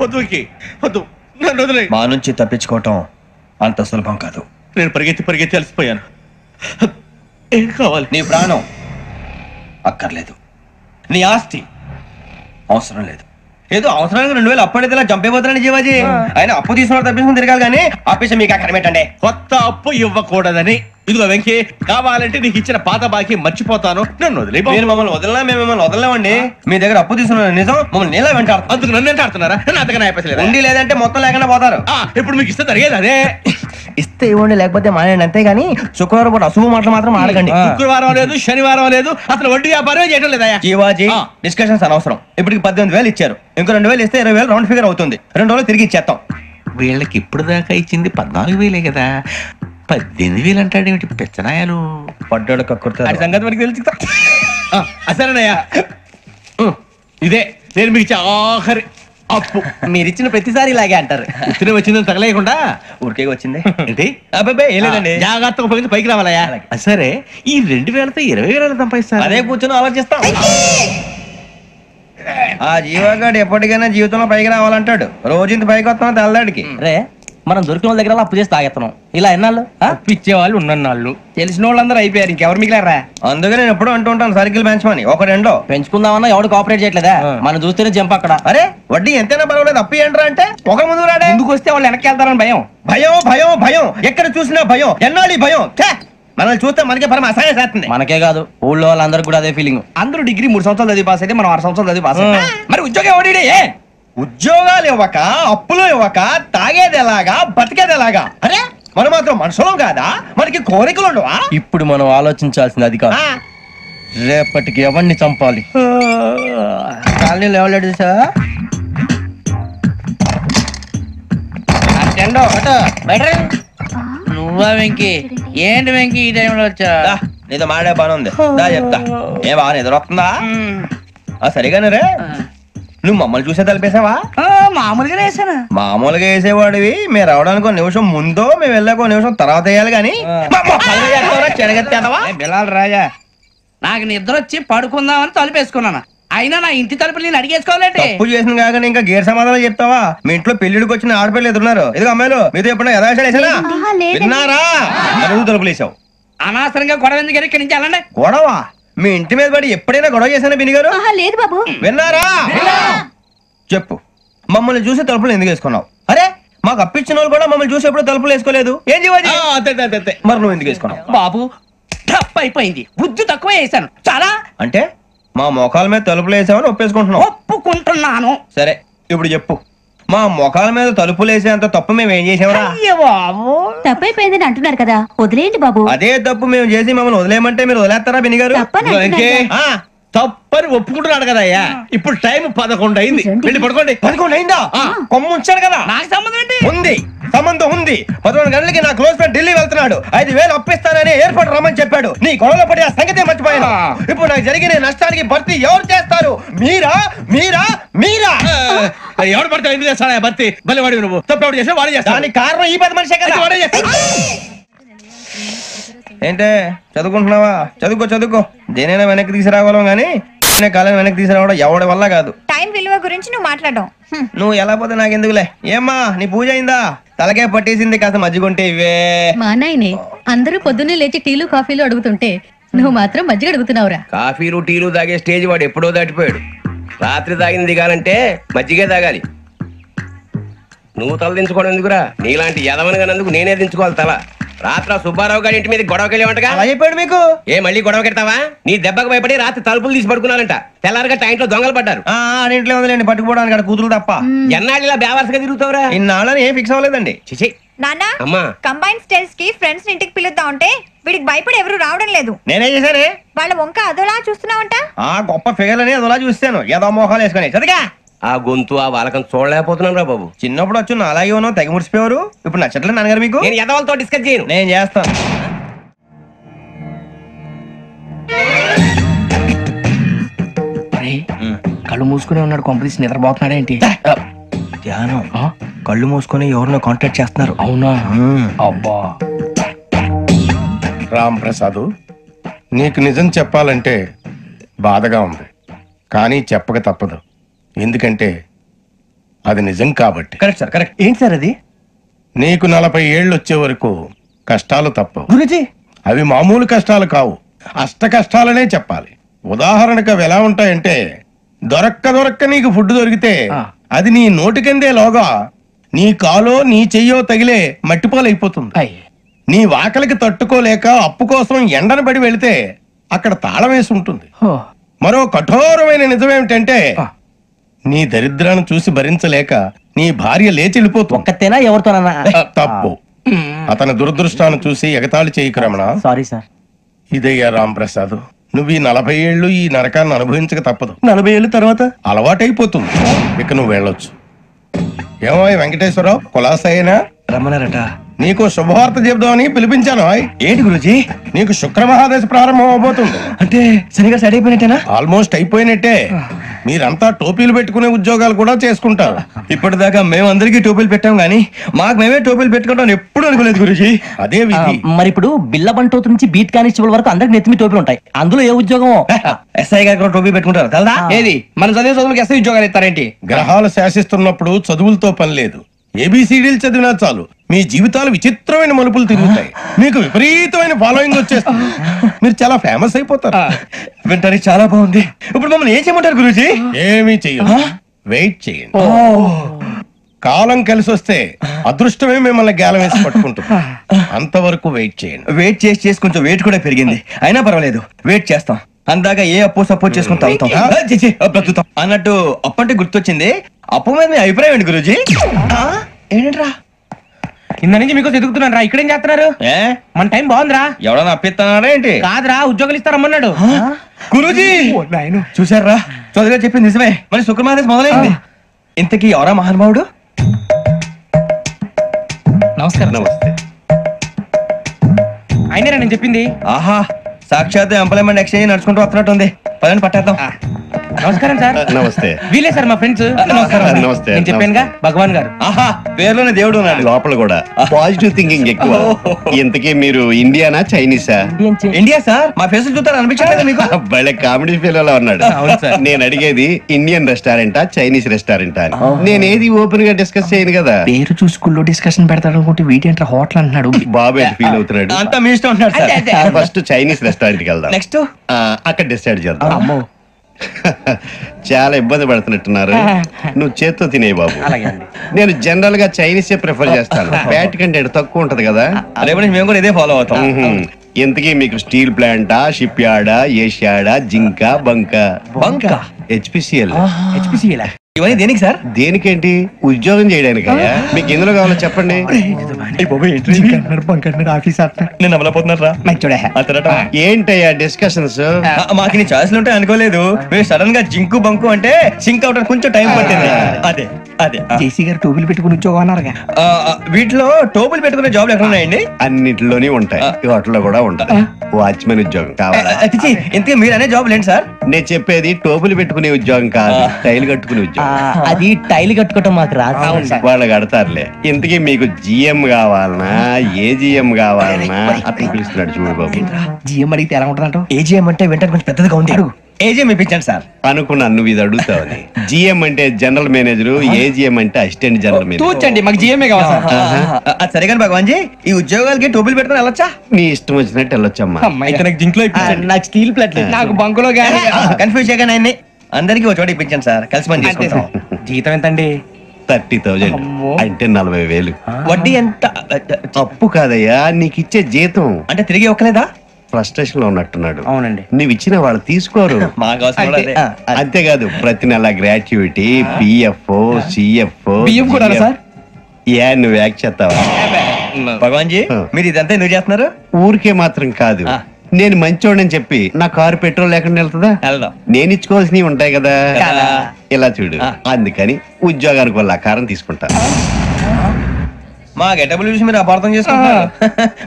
వద్దు వద్దు, నన్ను వదిలే. మా నుంచి తప్పించుకోవటం అంత సులభం కాదు. నేను పరిగెత్తి అలసిపోయాను. ఏం కావాలి? నీ ప్రాణం అక్కర్లేదు, నీ ఆస్తి అవసరం లేదు. ఏదో అవసరానికి 2000 అప్పటిలా చంపేపోతున్నాను జీవాజీ. ఆయన అప్పు తీసుకున్న తప్పించుకుని తిరగాలి కానీ ఆపేసి మీకు అక్కడ పెట్టండి. కొత్త అప్పు ఇవ్వకూడదని. ఇదిగో వెంకీ, కావాలంటే నీకు ఇచ్చిన పాత బాకీ మర్చిపోతాను, నన్ను వదిలే. మీరు మమ్మల్ని వదలనా? మేము మిమ్మల్ని వదలలేమండి. మీ దగ్గర అప్పు తీసుకున్న నిజం మమ్మల్ని నీలా వెంటాడు. అందుకు నన్ను ఎంత ఆడుతున్నారా? నన్ను అంతగా అయిపోలేదు. ఉండి లేదంటే మొత్తం లేకుండా పోతారు. ఇప్పుడు మీకు ఇస్తే జరిగేది అదే. ఇస్తే ఇవ్వండి, లేకపోతే మానేయండి, అంతేగాని శుక్రవారం పూట అశుభ మాటలు మాత్రం ఆడకండి. శుక్రవారం లేదు, శనివారం లేదు, అసలు వడ్డీ వ్యాపారం చేయడం లేదా? జీవాజీ, డిస్కషన్స్ అనవసరం. ఇప్పటికి 18,000 ఇచ్చారు, ఇంకో 2,000 ఇస్తే 20,000 రౌండ్ ఫిగర్ అవుతుంది. 2 రోజులు తిరిగి ఇచ్చేస్తాం. వీళ్ళకి ఇప్పుడు దాకా ఇచ్చింది 14,000 కదా, 18,000 అంటాడేమిటి పెచ్చనాయాలు? పడ్డాడు కక్కుర్తాడు. సంగతి మనకి తెలుసు. సరేనయ్యా, ఇదే నేను మీకు ఇచ్చే ఆఖరి అప్పు. మీరు ఇచ్చిన ప్రతిసారి ఇలాగే అంటారు. ఇతనే వచ్చిందని తగలేయకుండా ఊరికే వచ్చింది ఏంటి? అబ్బాయి ఏం లేదండి, జాగ్రత్తగా ఉపయోగించి పైకి రావాలయ్యా. సరే, ఈ 2,000తో 20,000 సంపాదిస్తారు. అదే కూర్చొని ఆలోచిస్తాం. ఆ జీవగాడు ఎప్పటికైనా జీవితంలో పైకి రావాలంటాడు. రోజు ఇంత పైకి వస్తాం తెల్లడికి. రే, మనం దొరికిన వాళ్ళ దగ్గర అప్పు చేసి తాగెత్తనం. ఇలా ఎన్నాళ్ళు ఇచ్చే వాళ్ళు ఉన్నన్నాళ్ళు తెలిసిన వాళ్ళందరూ అయిపోయారు, ఇంకెవరు మిగిలారా? అందుకే నేను ఎప్పుడు అంటూ ఉంటాను సర్కిల్ పెంచమని. ఒక రెండో పెంచుకుందామన్నా ఎవడు కోఆపరేట్ చేయట్లేదా? మనం చూస్తేనే జంప్ అక్కడ. అరే వడ్డీ ఎంతైనా పర్వాలేదు, అప్పు ఏంట్రా అంటే ఒక ముందు రాడే. ముందుకు వస్తే వాళ్ళు వెనక్కి వెళ్తారని భయం. భయం భయం భయం, ఎక్కడ చూసినా భయం. ఎన్నాళ్ళు భయం? మనల్ని చూస్తే మనకే పరమ అసహాయం చేస్తుంది. మనకే కాదు, ఊళ్ళో వాళ్ళందరికీ కూడా అదే ఫీలింగ్. అందరూ డిగ్రీ 3 సంవత్సరాలు చదివి పాస్ అయితే మనం 6 సంవత్సరాలు చదివి పాస్. మరి ఉద్యోగం ఎవడి? ఉద్యోగాలు ఇవ్వక, అప్పులు ఇవ్వక, తాగేది ఎలాగా, బతికేది ఎలాగా? అరే మనం మాత్రం మనుషులం కాదా? మనకి కోరికలు ఉండవా? ఇప్పుడు మనం ఆలోచించాల్సింది అది కాదు, రేపటికి ఎవరిని చంపాలి. కాలనీలో ఎవరు సార్? నువ్వా వెంకీ? ఏంటి వెంకీ ఈ టైంలో వచ్చా? నీతో మాడే పని ఉంది, దా చెప్తా. ఏ బాగా నిద్రొస్తుందా? సరిగానే రే, నువ్వు మమ్మల్ని చూసే తలిపేసావా? మామూలుగానే వేసాను. మామూలుగా వేసేవాడివి. మేము రావడానికి 1 నిమిషం ముందో, మేము వెళ్ళాక 1 నిమిషం తర్వాత వేయాలి కానీ బిలాల్ రాజా, నాకు నిద్ర వచ్చి పడుకుందామని తలుపేసుకున్నాను. అయినా నా ఇంటి తలుపులు నేను అడిగేసుకోవాలంటే తప్పు చేసిన కాక ఇంకా గేర్ సమాధానం చెప్తావా? మీ ఇంట్లో పెళ్లిడికి వచ్చిన ఆడపిల్లలు ఎదురున్నారు. ఇది అమ్మాయిలు మీతో ఎప్పుడైనా యథాశాలు వేసానా? విన్నారా? అడుగు తలుపులు వేసావు. అనవసరంగా గొడవ ఎందుకు ఇక్కడి నుంచి వెళ్ళండి. గొడవ? మీ ఇంటి మీద పడి ఎప్పుడైనా గొడవ చేశానా బిని గారు? లేదు బాబు. విన్నారా? చెప్పు, మమ్మల్ని చూసి తలుపులు ఎందుకు వేసుకున్నావు? అరే మాకు అప్పించిన వాళ్ళు కూడా మమ్మల్ని చూసి ఎప్పుడు తలుపులు వేసుకోలేదు. ఏం చేయాలి? మరి నువ్వు ఎందుకు వేసుకున్నావు? బాబు తప్పు అయిపోయింది, బుద్ధి తక్కువ వేసాను చాలా. అంటే మా మొఖాల మీద తలుపులు వేసామని ఒప్పేసుకుంటున్నావు? ఒప్పుకుంటున్నాను. సరే ఇప్పుడు చెప్పు, మా మొఖాల మీద తలుపులు వేసేంత తప్పు మేము ఏం చేసామరా? తప్పైపోయిందని అంటున్నారు కదా, వదిలేయండి బాబు. అదే తప్పు మేము చేసి మమ్మల్ని వదిలేయమంటే మీరు వదిలేస్తారా బిని గారు? తప్పని ఒప్పుకుంటున్నాడు కదా అయ్యా. ఇప్పుడు టైం 11 అయింది, వెళ్ళి పడుకోండి. 11 అయిందా? కొమ్ము ఉంచాడు కదా. నాకు సంబంధం ఏంటి? ఉంది, సంబంధం ఉంది. 11 గంటలకి నా క్లోజ్ ఫ్రెండ్ ఢిల్లీ వెళ్తున్నాడు. 5,000 అప్పిస్తానని ఎయిర్పోర్ట్ రమ్మని చెప్పాడు. నీ గొడవలో పడి ఆ సంగతే మర్చిపోయాను. ఇప్పుడు నాకు జరిగిన నష్టానికి భర్తీ ఎవరు చేస్తారు? మీరా మీరా మీరా? ఎవడు పడితే ఎందుకు చేస్తాడా భర్తీ? మళ్ళీ వాడి నువ్వు తప్పు ఎవడు చేసా వాడే చేస్తా. దానికి కారణం ఈ 10 మనిషే కదా. వాడే చేస్తా. ఏంటే చదువుకుంటున్నావా? చదువుకో చదువుకో. దేనైనా వెనక్కి తీసుకురావాలం గానీ కాలం వెనక్కి తీసుకురావడం ఎవడి వల్ల కాదు. టైం విలువ గురించి నువ్వు మాట్లాడడం. నువ్వు ఎలా పోతే నాకెందుకులే. ఏమ్మా నీ పూజ అయిందా? తలకే పట్టేసింది, కాస్త మజ్జిగుంటే ఇవే. మా నాయనే అందరూ పొద్దున్నే లేచి టీలు కాఫీలు అడుగుతుంటే నువ్వు మాత్రం మజ్జిగ అడుగుతున్నావురా. కాఫీలు టీలు తాగే స్టేజ్ వాడు ఎప్పుడో దాటిపోయాడు. రాత్రి తాగింది దిగాలంటే మజ్జిగే తాగాలి. నువ్వు తల దించుకోవడం ఎందుకురా? నీలాంటి యదవనగానందుకు నేనే దించుకోవాలి తల. రాత్రి సుబ్బారావు గారి ఇంటి మీద గొడవకి వెళ్ళేవంటగా. అలా చెప్పాడు మీకు? ఏ మళ్ళీ గొడవ కెడతావా? నీ దెబ్బకు భయపడి రాత్రి తలుపులు తీసి పడుకున్నారంట. తెల్లారగా టైంట్లో దొంగలు పడ్డారు. ఇంట్లో ఉందిలేండి, పట్టుకుపోవడానికి అక్కడ కూతురు తప్ప. ఎన్నాళ్ళు ఇలా బేవర్స్గా తిరుగుతావురా? ఇన్నాళ్ళని ఏం ఫిక్స్ అవ్వలేదండి. చిచి నాన్న, అమ్మా, కంబైన్ స్టైల్స్ కి ఫ్రెండ్స్ ఇంటికి పిలుద్దాం అంటే వీడికి భయపడి ఎవరు రావడం లేదు. నేనేం చేశానే? వాళ్ళ వంక అదోలా చూస్తున్నావంట. గొప్ప ఫిగర్ అని అదోలా చూస్తాను, ఏదో మోహాలు వేసుకొని. చదిగా ఆ గొంతు ఆ వాలకం చూడలేకపోతున్నాను రా బాబు. చిన్నప్పుడు వచ్చి నా అలాగే ఉన్నావు, తెగ ముడిచిపోయారు. ఇప్పుడు నచ్చట్లేదు నాన్నగారు మీకు? నేను యదవలతో డిస్కస్ చేయను. నేను చేస్తాను. కళ్ళు మూసుకునే ఉన్నాడు, కొంపదీసి నిద్రపోతున్నాడేంటి? ధ్యానం. కళ్ళు మూసుకొని ఎవరినో కాంటాక్ట్ చేస్తున్నారు. అవునా? అబ్బా. రామ్ ప్రసాద్, నీకు నిజం చెప్పాలంటే బాధగా ఉంది, కానీ చెప్పక తప్పదు. ఎందుకంటే అది నిజం కాబట్టి. Correct sir, correct. ఏంటి సార్ అది? నీకు 40 ఏళ్ళు వచ్చే వరకు కష్టాలు తప్పవు. గురుజీ, అవి మామూలు కష్టాలు కావు, అష్ట కష్టాలనే చెప్పాలి. ఉదాహరణకు అవి ఎలా ఉంటాయంటే, దొరక్క నీకు ఫుడ్ దొరికితే అది నీ నోటికందే లోగా నీ కాలో నీ చెయ్యో తగిలే మట్టిపాలైపోతుంది. నీ వాకలికి తట్టుకోలేక అప్పు కోసం ఎండను పడి వెళితే అక్కడ తాళం వేసి ఉంటుంది. మరో కఠోరమైన నిజమేమిటంటే, నీ దరిద్రాన్ని చూసి భరించలేక నీ భార్య లేచి వెళ్ళిపోతుంది. ఒక్కతేనా ఎవరితోనన్నా? తప్పు. అతని దురదృష్టాన్ని చూసి ఎగతాళి చేయకు రమణ. Sorry sir. ఇదయ్యా రాంప్రసాద్, నువ్వు ఈ 40 ఏళ్ళు ఈ నరకాన్ని అనుభవించక తప్పదు. 40 ఏళ్ళ తర్వాత అలవాటైపోతుంది. ఇక నువ్వు వెళ్ళొచ్చు. ఏమో వెంకటేశ్వరరావు, కులాసైనా రమ్మన్నారట. నీకు శుభవార్త చెబుదామని పిలిపించాను. ఏంటి గురుజీ? నీకు శుక్రమహాదశ ప్రారంభం అవబోతుంది. అంటే సరిగా సెట్ అయిపోయినట్టేనా? ఆల్మోస్ట్ అయిపోయినట్టే. మీరంతా టోపీలు పెట్టుకునే ఉద్యోగాలు కూడా చేసుకుంటారు. ఇప్పటిదాకా మేమందరికీ టోపీలు పెట్టాం గానీ మాకు మేమే టోపీలు పెట్టుకుంటాం ఎప్పుడు అనుకోలేదు గురుజీ. అదే విధి. మరి ఇప్పుడు బిల్ల బంటోతు నుంచి బీట్ కానిస్టేబుల్ వరకు అందరికి నెత్తిమి టోపీలు ఉంటాయి. అందులో ఏ ఉద్యోగం? ఎస్ఐ గారు కూడా టోపీ పెట్టుకుంటారు కదా? ఏది మన చదివే చదువులకు ఎస్ఐ ఉద్యోగాలు ఇస్తారేంటి? గ్రహాలు శాసిస్తున్నప్పుడు చదువులతో పని లేదు. ఏబిసిడీలు చదివినా చాలు మీ జీవితాలు విచిత్రమైన మలుపులు తిరుగుతాయి. మీకు విపరీతమైన ఫాలోయింగ్ వచ్చేస్తుంది. మీరు చాలా ఫేమస్ అయిపోతారు. వింటానికి చాలా బాగుంది. ఇప్పుడు మమ్మల్ని ఏం చేయమంటారు గురూజీ? ఏమీ చెయ్యదు, వెయిట్ చేయండి. కాలం కలిసి వస్తే అదృష్టమే మిమ్మల్ని గేలం వేసి పట్టుకుంటుంది. అంతవరకు వెయిట్ చేయండి. వెయిట్ చేసి కొంచెం వెయిట్ కూడా పెరిగింది. అయినా పర్వాలేదు, వెయిట్ చేస్తాం. అందాక ఏ అప్పు సపోర్ట్ చేసుకుని తాగుతాం. బ్రతుకుతాం అన్నట్టు అప్పు అంటే గుర్తొచ్చింది. అప్పు మీద మీ అభిప్రాయం ఏంటి గురూజీ? ఏంటరా కింద నుంచి మీకు ఎదుగుతున్నాను రా. ఇక్కడేం చేస్తున్నారు? మన టైం బాగుందిరా. ఎవడన్నా అప్పిస్తున్నారా ఏంటి? కాదురా, ఉద్యోగాలు ఇస్తారమ్మన్నాడు గురూజీ. చూసారా, చదువుగా చెప్పింది నిజమే. మరి శుక్రమాదేశ్ మొదలైంది. ఇంతకీ ఎవరా మహానుభావుడు? నమస్కారం. నమస్తే. అయినరా నేను చెప్పింది? ఆహా, సాక్షాత్ ఎంప్లాయ్మెంట్ ఎక్స్చేంజ్ నడుచుకుంటూ వస్తున్నట్టు ఉంది. పదండి పట్టేద్దాం. నమస్కారం సార్. నమస్తే. వీలే సార్ మా ఫ్రెండ్స్. నమస్తే. నేను చెప్పానుగా భగవాన్ గారు. ఆహా, పేర్లోనే దేవుడు ఉన్నాడు. లోపల కూడా పాజిటివ్ థింకింగ్ ఎక్కువ. ఇంతకీ మీరు ఇండియానా చైనీసా? India sir. మా ఫేస్ చూస్తారు అనిపించలేదు మీకు? భలే కామెడీ ఫీల్ అలా ఉన్నాడు. నేను అడిగేది ఇండియన్ రెస్టారెంటా చైనీస్ రెస్టారెంటా అని. నేనేది ఓపెన్ గా డిస్కస్ చేయను కదా. పేరు చూసుకుల్లో డిస్కషన్ పెడతాడు అనుకుంటే వీటి ఏంట్రా హోటల్ అంటున్నాడు. బాబు ఎంత ఫీల్ అవుతున్నాడు? అంతా మీ ఇష్టం ఉంటున్నాడు సార్. ఫస్ట్ చైనీస్ రెస్టారెంట్ కి వెళ్దాం. నెక్స్ట్ అక్కడ డిసైడ్ చేద్దాం. చాలా ఇబ్బంది పడుతున్నట్టున్నారు. నువ్వు చేత్తో తినే బాబు. నేను జనరల్ గా చైనీస్ ప్రిఫర్ చేస్తాను. ఫ్యాట్ కంటెంట్ తక్కువ ఉంటది కదా. రేపు నుంచి మేము కూడా ఇదే ఫాలో అవుతాం. ఇంతకీ మీకు స్టీల్ ప్లాంటా, షిప్ యార్డా, ఏషియాడా, జింక, బంకా? హెచ్పిసిఎల్. ఇవన్నీ దేనికి సార్? దేనికేంటి? ఉద్యోగం చేయడానికి. మీకు ఎందులో కావాలో చెప్పండి. నేను అమలపోతున్నారా? ఏంటయ్యా డిస్కషన్స్? మాకు నీ ఛాయిస్లు ఉంటాయి అనుకోలేదు. మీరు సడన్ గా జింకు బంకు అంటే సింక్ అవడానికి కొంచెం టైం పట్టింది. అదే అదే జేసీ గారు టోపీలు పెట్టుకుని ఉద్యోగం అన్నారుగా. వీటిలో టోపులు పెట్టుకునే జాబ్లు ఎక్కడ ఉన్నాయండి? అన్నిటిలోనే ఉంటాయి. వాటిలో కూడా ఉంటాయి. వాచ్మెన్ ఉద్యోగం కావాలా? ఇంతకీ మీరు అనే జాబ్ ఏంటి సార్? నేను చెప్పేది టోపులు పెట్టుకునే ఉద్యోగం కాదు, టైల్ కట్టుకునే ఉద్యోగం. అది టైల్ కట్టుకోవటం మాకు రాదు. వాళ్ళు కడతారులే. ఇంతకీ మీకు జిఎం కావాలనా, ఏ జిఎం కావాలనా? అట్లా పిలుస్తున్నాడు చూడు బాబు. జిఎం అడిగితే ఎలా ఉంటుందంట? ఏజీఎం అంటే వెంటనే కొంచెం పెద్దదిగా ఉంది. ఏజీఎం ఇప్పించండి సార్. అనుకున్నాను నువ్వు ఇది అడుగుతావని. జిఎం అంటే జనరల్ మేనేజర్, ఏజిఎం అంటే అసిస్టెంట్ జనరల్ మేనేజర్. తూచండి, మాకు జిఎంఏ కావాలి సార్. అది సరే కానీ భగవాన్ జీ, ఈ ఉద్యోగాలకి టోపులు పెట్టుకుని వెళ్ళొచ్చా? నీ ఇష్టం వచ్చినట్టు వెళ్ళొచ్చమ్మా. అయితే నాకు జింక్ లో నాకు స్టీల్ ప్లేట్ నాకు బంకులో కన్ఫ్యూజ్ చేయగానే ఆయన్ని అందరికి ఒక చోట ఇప్పించండి సార్. కలిసి పని చేసుకుంటాం. జీతం ఎంతండి? 30,000 అంటే 40,000. వడ్డీ ఎంత? అప్పు కాదయ్యా, నీకు ఇచ్చే జీతం. అంటే తిరిగి ఒక్కలేదా? ఫ్రస్ట్రేషన్ లో ఉన్నట్టున్నాడు. అవునండి. నువ్వు ఇచ్చిన వాళ్ళు తీసుకోరు. మాకు అవసరం కూడా అదే. అంతేకాదు ప్రతి నెల గ్రాట్యుటీ, పిఎఫ్, సిఎఫ్. బియ్యం కూడా సార్? ఏ నువ్వు యాక్ట్ చేస్తావా? భగవాన్ జీ, మీరు ఇదంతా ఎందుకు చేస్తున్నారు? ఊరికే మాత్రం కాదు. నేను మంచోడని చెప్పి నా కారు పెట్రోల్ లేకుండా వెళ్తుందా? వెళ్దాం. నేను ఇచ్చుకోవాల్సినవి ఉంటాయి కదా. కదా. ఇలా చూడు, అందుకని ఉద్యోగానికి వాళ్ళ ఆకారం తీసుకుంటా. మా గెటబుల్ చూసి మీరు అపార్థం చేసుకుంటున్నారు.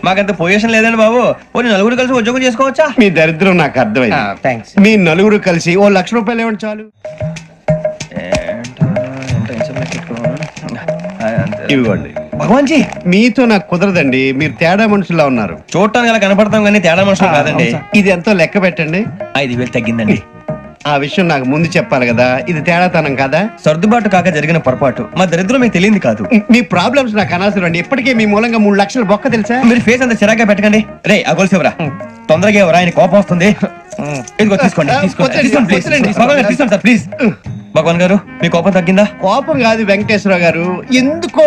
మాకంత పొజిషన్ లేదండి బాబు. పోనీ నలుగురు కలిసి ఉద్యోగం చేసుకోవచ్చా? మీ దరిద్రం నాకు అర్థమైంది. థ్యాంక్స్. మీ నలుగురు కలిసి ఓ 1,00,000 రూపాయలు ఇవ్వండి చాలు. ఇవ్వండి. భగవాన్ జీ, మీతో నాకు కుదరదండి. మీరు తేడా మనుషులా ఉన్నారు. చూడటానికి అలా కనపడతాం కానీ తేడా మనుషులు కాదండి. ఇది ఎంతో లెక్క పెట్టండి. 5,000 తగ్గిందండి. ఆ విషయం నాకు ముందు చెప్పాలి కదా, ఇది తేడాతనం కదా. సర్దుబాటు కాక జరిగిన పొరపాటు, మా దరిద్రం మీకు తెలియంది కాదు. మీ ప్రాబ్లమ్స్ నాకు అనవసరం అండి. ఇప్పటికే మీ మూలంగా 3 లక్షల బొక్క తెలుసా. మీరు ఫేస్ అంత చిరాగ్గా పెట్టకండి. రే ఆ గొలుసేవరా, తొందరగా ఎవరా, ఆయన కోపం వస్తుంది. ఇదిగో తీసుకోండి, తీసుకోండి ప్లీజ్. భగవాన్ గారు తీసుకోండి సార్ ప్లీజ్. భగవాన్ గారు మీ కోపం తగ్గిందా? కోపం కాదు వెంకటేశ్వర గారు, ఎందుకో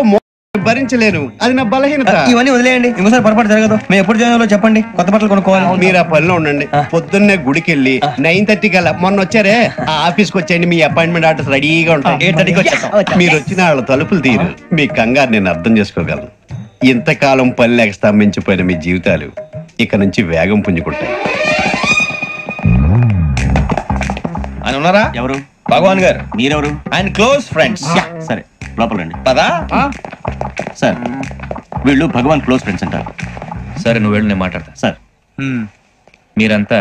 భరించలేను, అది నా బలహీనత. ఇవన్నీ వదిలేయండి, ఇంకోసారి పొరపాటు జరగదు. మేము ఎప్పుడు జాయిన్ అవ్వాలో చెప్పండి, కొత్త బట్టలు కొనుక్కోవాలి. మీరు ఆ పనిలో ఉండండి. పొద్దున్నే గుడికి వెళ్ళి 9:30 కల్లా, మొన్న వచ్చారే ఆ ఆఫీస్కి వచ్చేయండి, మీ అపాయింట్మెంట్ ఆర్డర్స్ రెడీగా ఉంటాయి. 8:30కి వచ్చేస్తాం. మీరు వచ్చిన వాళ్ళ తలుపులు తీరు. మీ కంగారు నేను అర్థం చేసుకోగలను. ఇంతకాలం పని లేక స్తంభించిపోయిన మీ జీవితాలు ఇక నుంచి వేగం పుంజుకుంటాయి. ఆయన ఉన్నారా? ఎవరు? భగవాన్ గారు. మీరెవరు? ఆయన క్లోజ్ ఫ్రెండ్స్. సరే లోపల రండి. పదా సార్ వీళ్ళు భగవాన్ క్లోజ్ ఫ్రెండ్స్ అంటారు. సరే నువ్వు వెళ్ళు, నేను మాట్లాడతా. సార్ మీరంతా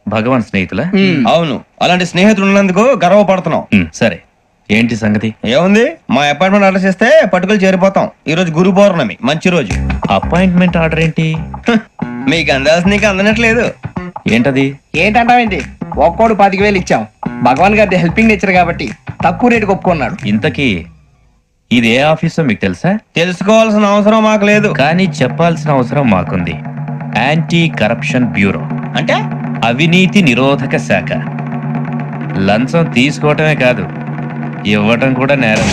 భగవాన్ స్నేహితులా? అవును, అలాంటి స్నేహితులు ఉన్నందుకు గర్వపడుతున్నాం. సరే ఏంటి సంగతి? ఏముంది, మా అపాయింట్మెంట్ ఆర్డర్ చేస్తే పట్టుకులు చేరిపోతాం. ఈ రోజు గురు పౌర్ణమి, మంచి రోజు. అపాయింట్మెంట్ ఆర్డర్ ఏంటి? మీకు అందాల్సిన నీకు అందనట్లేదు. ఏంటది? ఏంటంటావేంటి? ఒక్కోడు 25,000 ఇచ్చాం. భగవాన్ గారి హెల్పింగ్ నేచర్ కాబట్టి తక్కువ రేటుకి ఒప్పుకున్నాడు. ఇంతకీ ఇది ఏ ఆఫీసో మీకు తెలుసా? తెలుసుకోవాల్సిన అవసరం మాకు లేదు, కానీ చెప్పాల్సిన అవసరం మాకుంది. యాంటీ కరప్షన్ బ్యూరో అంటే అవినీతి నిరోధక శాఖ. లంచం తీసుకోవటమే కాదు, ఇవ్వటం కూడా నేరం.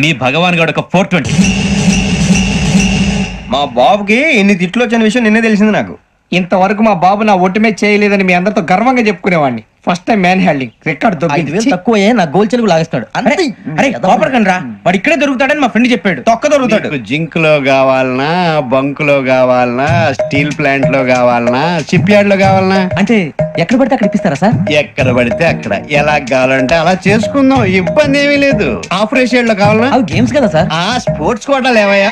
మీ భగవాన్ గారు ఒక 420. మా బాబుకి ఇన్ని తిట్లు వచ్చిన విషయం నిన్నే తెలిసింది నాకు. ఇంతవరకు మా బాబు నా ఒట్టుమే చేయలేదని మీ అందరితో గర్వంగా చెప్పుకునేవాడిని. First time man handing record 5,000 తక్కువ నా గోల్ చెలుగు లాగేస్తాడు. అరే కోపడకండి రా, వాడు ఇక్కడే దొరుకుతాడని మా ఫ్రెండ్ చెప్పాడు. తొక్క దొరుకుతాడు. జింక్ లో కావాలనా, బంక్ లో కావాలనా, స్టీల్ ప్లాంట్ లో కావాలనా, షిప్ యార్డ్ లో కావాలనా, అంటే ఎక్కడ పడితే అక్కడ ఇప్పిస్తారా సార్? ఎక్కడ పడితే అక్కడ, ఎలా కావాలంటే అలా చేసుకుందాం, ఇబ్బంది ఏమీ లేదు. ఆపరేషన్ లో కావాలనా? అవి గేమ్స్ కదా సార్. స్పోర్ట్స్ కోటాలు ఏవయ్యా?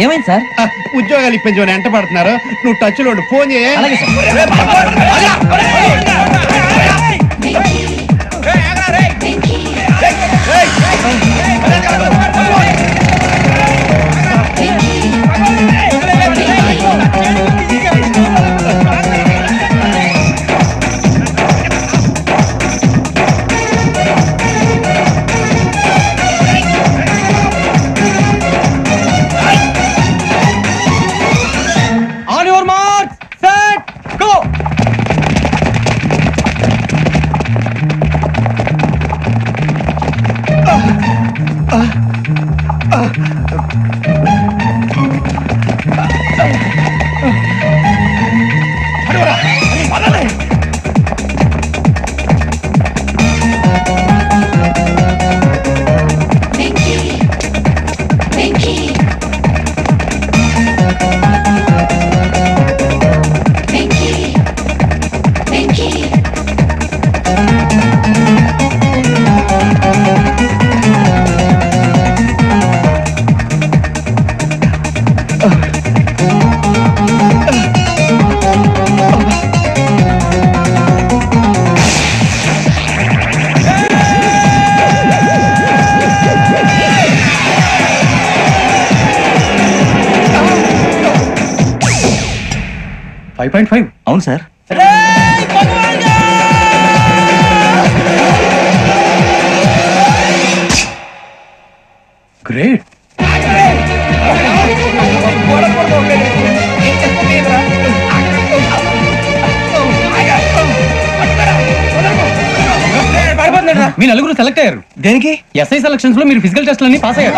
ఏమైంది సార్? ఉద్యోగాలు ఇప్పించమని ఎంట పడుతున్నారు. నువ్వు టచ్ లో ఫోన్ చేయ. అలాగే sir. On your mark, set, go. అవును సార్. గ్రేట్. మీ నలుగురు సెలెక్ట్ అయ్యారు. దేనికి? ఎస్ఐ సెలక్షన్స్ లో మీరు ఫిజికల్ టెస్ట్ అన్ని పాస్ అయ్యారు.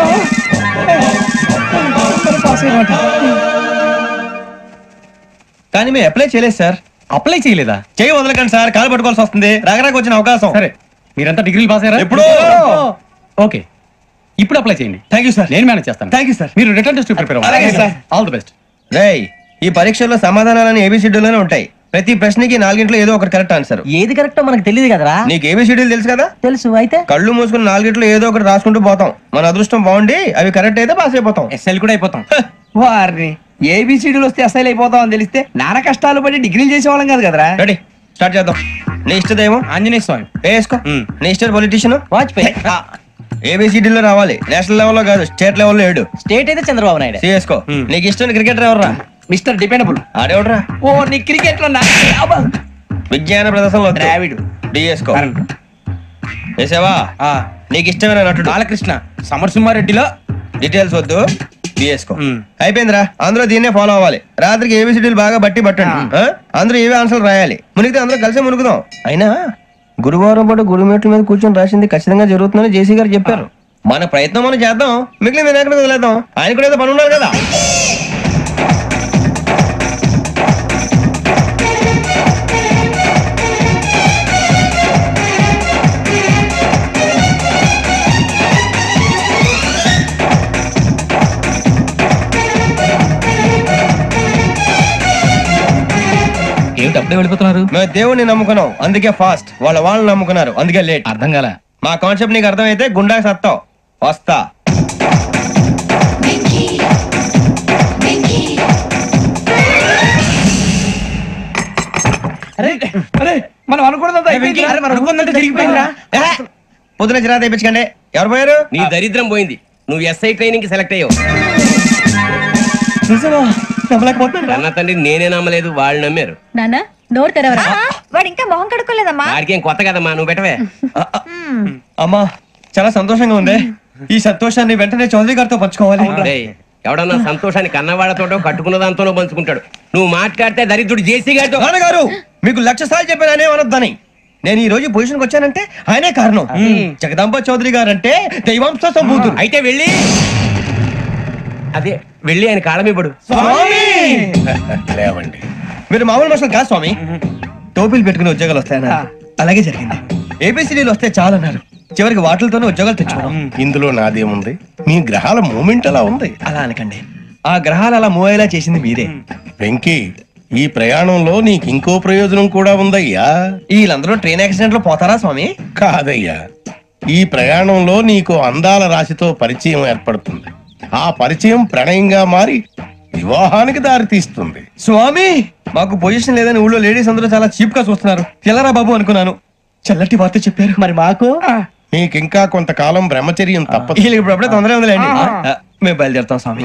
కానీ మేము అప్లై చేయలేదు సార్. అప్లై చేయలేదా? చేయి వదలకండి సార్, కాలు పట్టుకోవాల్సి వస్తుంది. రాగరాకు వచ్చిన అవకాశం. సరే, మీరంతా డిగ్రీలు పాస్ అయ్యారా? ఎప్పుడో. ఓకే, ఇప్పుడు అప్లై చేయండి. Thank you sir. నేను మేనేజ్ చేస్తాను. Thank you sir. మీరు రిటర్న్ టెస్ట్ ప్రిపేర్ అలాగే అవ్వాలి. సార్. All the best. రేయ్, ఈ పరీక్షల్లో సమాధానాలని ఏబిసిడ్యూల్లోనే ఉంటాయి. ప్రతి ప్రశ్నకి 4 ఏదో ఒకటి కరెక్ట్ ఆన్సర్. ఏది కరెక్టో మనకు తెలియదు కదరా. నీకు ఏబిసిడ్యూల్ తెలుసు కదా? తెలుసు. అయితే కళ్ళు మూసుకుని 4 ఏదో ఒకటి రాసుకుంటూ పోతాం. మన అదృష్టం బాగుండి అవి కరెక్ట్ అయితే పాస్ అయిపోతాం. ఎస్ఎల్ కూడా అయిపోతాం. వారిని ఏబిసిడీలు వస్తే అసైల్ అయిపోతాం అని తెలిస్తే నాన్న కష్టాలు పడి డిగ్రీలు చేసేవాళ్ళం కాదు కదరా. రెడీ, స్టార్ట్ చేద్దాం. నీ ఇష్టదేమో ఆంజనేయ స్వామి. వేసుకో. నీ ఇష్ట పొలిటీషియన్ వాజ్పేయి. ఏబిసిడీలో రావాలి. నేషనల్ లెవెల్లో కాదు, స్టేట్ లెవెల్లో 7. స్టేట్ అయితే చంద్రబాబు నాయుడు. సిఎస్కో. నీకు ఇష్టం క్రికెటర్ ఎవర్రా? Mister dependable. ఆడేవడరా? ఓ నీ క్రికెట్ లో విజ్ఞాన ప్రదర్శనలో ద్రావిడు డిఎస్కో వేసావా నీకు ఇష్టమైన నటుడు బాలకృష్ణ సమర్సింహారెడ్డిలో డీటెయిల్స్ వద్దు డిఎస్కో అయిపోయిందిరా అందరూ దీన్నే ఫాలో అవ్వాలి రాత్రికి ఏబిసిడీలు బాగా బట్టి పట్టండి అందరూ ఏవే ఆన్సర్లు రాయాలి మునిగితే అందరూ కలిసి మునుగుదాం అయినా గురువారం పాటు గురుమేట్ల మీద కూర్చొని రాసింది ఖచ్చితంగా జరుగుతుందని జేసీ గారు చెప్పారు మన ప్రయత్నం మనం చేద్దాం మిగిలిన వినాయకుడు వదిలేద్దాం ఆయన కూడా ఏదో పని ఉన్నారు కదా ఏమిటి అప్పుడే వెళ్ళిపోతున్నారు? మేము దేవుడిని నమ్ముకున్నాం అందుకే ఫాస్ట్ వాళ్ళని నమ్ముకున్నారు అందుకే లేట్. అర్థం కాల. మా కాన్సెప్ట్ నీకు అర్థమైతే గుండా సత్తావు వస్తా. మనం అనుకున్నదంతా జరిగిపోయిందిరా. పొద్దున చిరా తెప్పించకండి. ఎవరు పోయారు? నీ దరిద్రం పోయింది. నువ్వు ఎస్ఐ ట్రైనింగ్ కి సెలెక్ట్ అయ్యావు. అన్న తండ్రి నేనే నమ్మలేదు, వాళ్ళు నమ్మారు. నాన్న నోరు తెరవరా. వాడు ఇంకా మొహం కడుక్కోలేదమ్మా. వాడికి ఏం కొత్త కదమ్మా, నువ్వు పెట్టవే. అమ్మా చాలా సంతోషంగా ఉంది. ఈ సంతోషాన్ని వెంటనే చౌదరి గారితో పంచుకోవాలి. డేయ్, ఎవడన్నా సంతోషాన్ని కన్నవాళ్లతోటో కట్టుకున్న దాంతోనో పంచుకుంటాడు. నువ్వు మాట్లాడితే దరిద్రుడు జేసీ గారితో. నాన్నగారు మీకు 1,00,000 సార్లు చెప్పానే అనొద్దని. నేను ఈ రోజు పొజిషన్కి వచ్చానంటే ఆయనే కారణం. జగదాంబ చౌదరి గారు అంటే దైవాంశ సంభూతుడు. అయితే వెళ్ళి అదే వెళ్ళి ఆయన కాళ్ళమివ్వడు. లేవండి. మీరు మామూలు మనుషులు కాదు స్వామి. టోపీలు పెట్టుకుని ఉద్యోగాలు వస్తాయన్నారు, అలాగే జరిగింది. ఏబిసిడీలు వస్తే చాలన్నారు, చివరికి వాటిలతోనే ఉద్యోగాలు తెచ్చుకున్నాం. ఇందులో నాదేముంది? మీ గ్రహాల మూమెంట్ అలా ఉంది. అలా అనకండి, ఆ గ్రహాలు అలా మూవ్ అయ్యేలా చేసింది మీరే. వెంకీ, ఈ ప్రయాణంలో నీకు ఇంకో ప్రయోజనం కూడా ఉందయ్యా. వీళ్ళందరూ ట్రైన్ యాక్సిడెంట్ లో పోతారా స్వామి? కాదయ్యా, ఈ ప్రయాణంలో నీకు అందాల రాశితో పరిచయం ఏర్పడుతుంది. ఆ పరిచయం ప్రణయంగా మారి వివాహానికి దారి తీస్తుంది. స్వామి మాకు పొజిషన్ లేదని ఊళ్ళో లేడీస్ అందరూ చాలా చీప్ గా చూస్తున్నారు. ఎలారా బాబు అనుకున్నాను, చల్లటి వార్త చెప్పారు. మరి మాకు నీకింకా కొంతకాలం బ్రహ్మచర్యం తప్పదు. వీళ్ళకి ఇప్పుడు అప్పుడే తొందరగా ఉందిలేండి. మేము బయలుదేరుతాం స్వామి,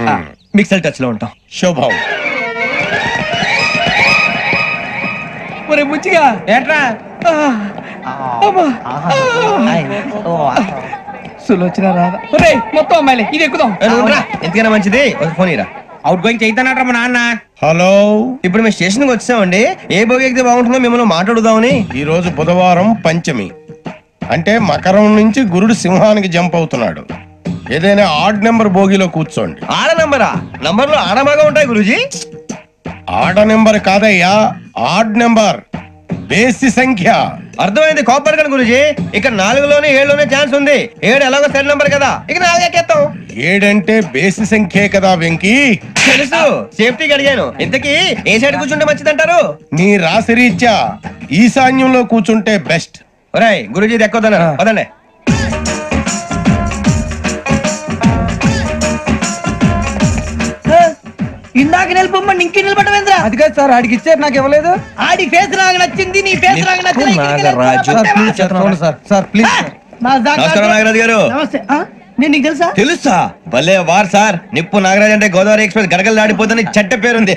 మిక్సెల్ టచ్ లో ఉంటాం. శుభం. ముచ్చిగా ఏట్రా సులోచన రాదా? మొత్తం అమ్మాయిలే, ఇది ఎక్కుదాం. ఎందుకైనా మంచిది ఫోన్ ఇరా. అవుట్ గోయింగ్ చేద్దానట్రా మా నాన్న. హలో, ఇప్పుడు మేము స్టేషన్ కి వచ్చామండి. ఏ బోగి ఎక్కితే బాగుంటుందో మిమ్మల్ని మాట్లాడుదామని. ఈ రోజు బుధవారం పంచమి, అంటే మకరం నుంచి గురుడు సింహానికి జంప్ అవుతున్నాడు. ఏదైనా ఆడ్ నెంబర్ బోగిలో కూర్చోండి. ఆడ నంబరా? నంబర్లు ఆడబాగా ఉంటాయి గురూజీ. ఆడ నెంబర్ కాదయ్యా, ఆడ్ నెంబర్, బేసి సంఖ్య. అర్థమైంది, కాపర్ కానీ గురూజీ. ఇక్కడ 4లోనే 7లోనే ఛాన్స్ ఉంది. 7 ఎలాగో సెడ్ నంబర్ కదా, ఇక 4 ఎక్కేస్తాం. 7 అంటే బేసి సంఖ్యే కదా వెంకీ. తెలుసు, సేఫ్టీకి అడిగాను. ఇంతకీ ఏ సైడ్ కూర్చుంటే మంచిదంటారు? నీ రాశి రీత్యా ఈశాన్యంలో కూర్చుంటే బెస్ట్. ఒరేయ్ గురూజీ దెక్కొద్దన్నారు, పదండి. ఇందాక నిలబొమ్మని ఇంకే నిలబడమేంద్రా? అది కాదు సార్, ఆడికి ఇచ్చారు, నాకు ఇవ్వలేదు. ఆడి ఫేస్ నాకు నచ్చింది, నీ ఫేస్ నాకు నచ్చింది. Sir please. నమస్కారం నాగరాజు గారు. నమస్తే. నేను నీకు తెలుసా? తెలుసా? భలే వార్ సార్. నిప్పు నాగరాజ్ అంటే గోదావరి ఎక్స్ప్రెస్ గడగలు దాడిపోతుంది చెడ్డ పేరుంది.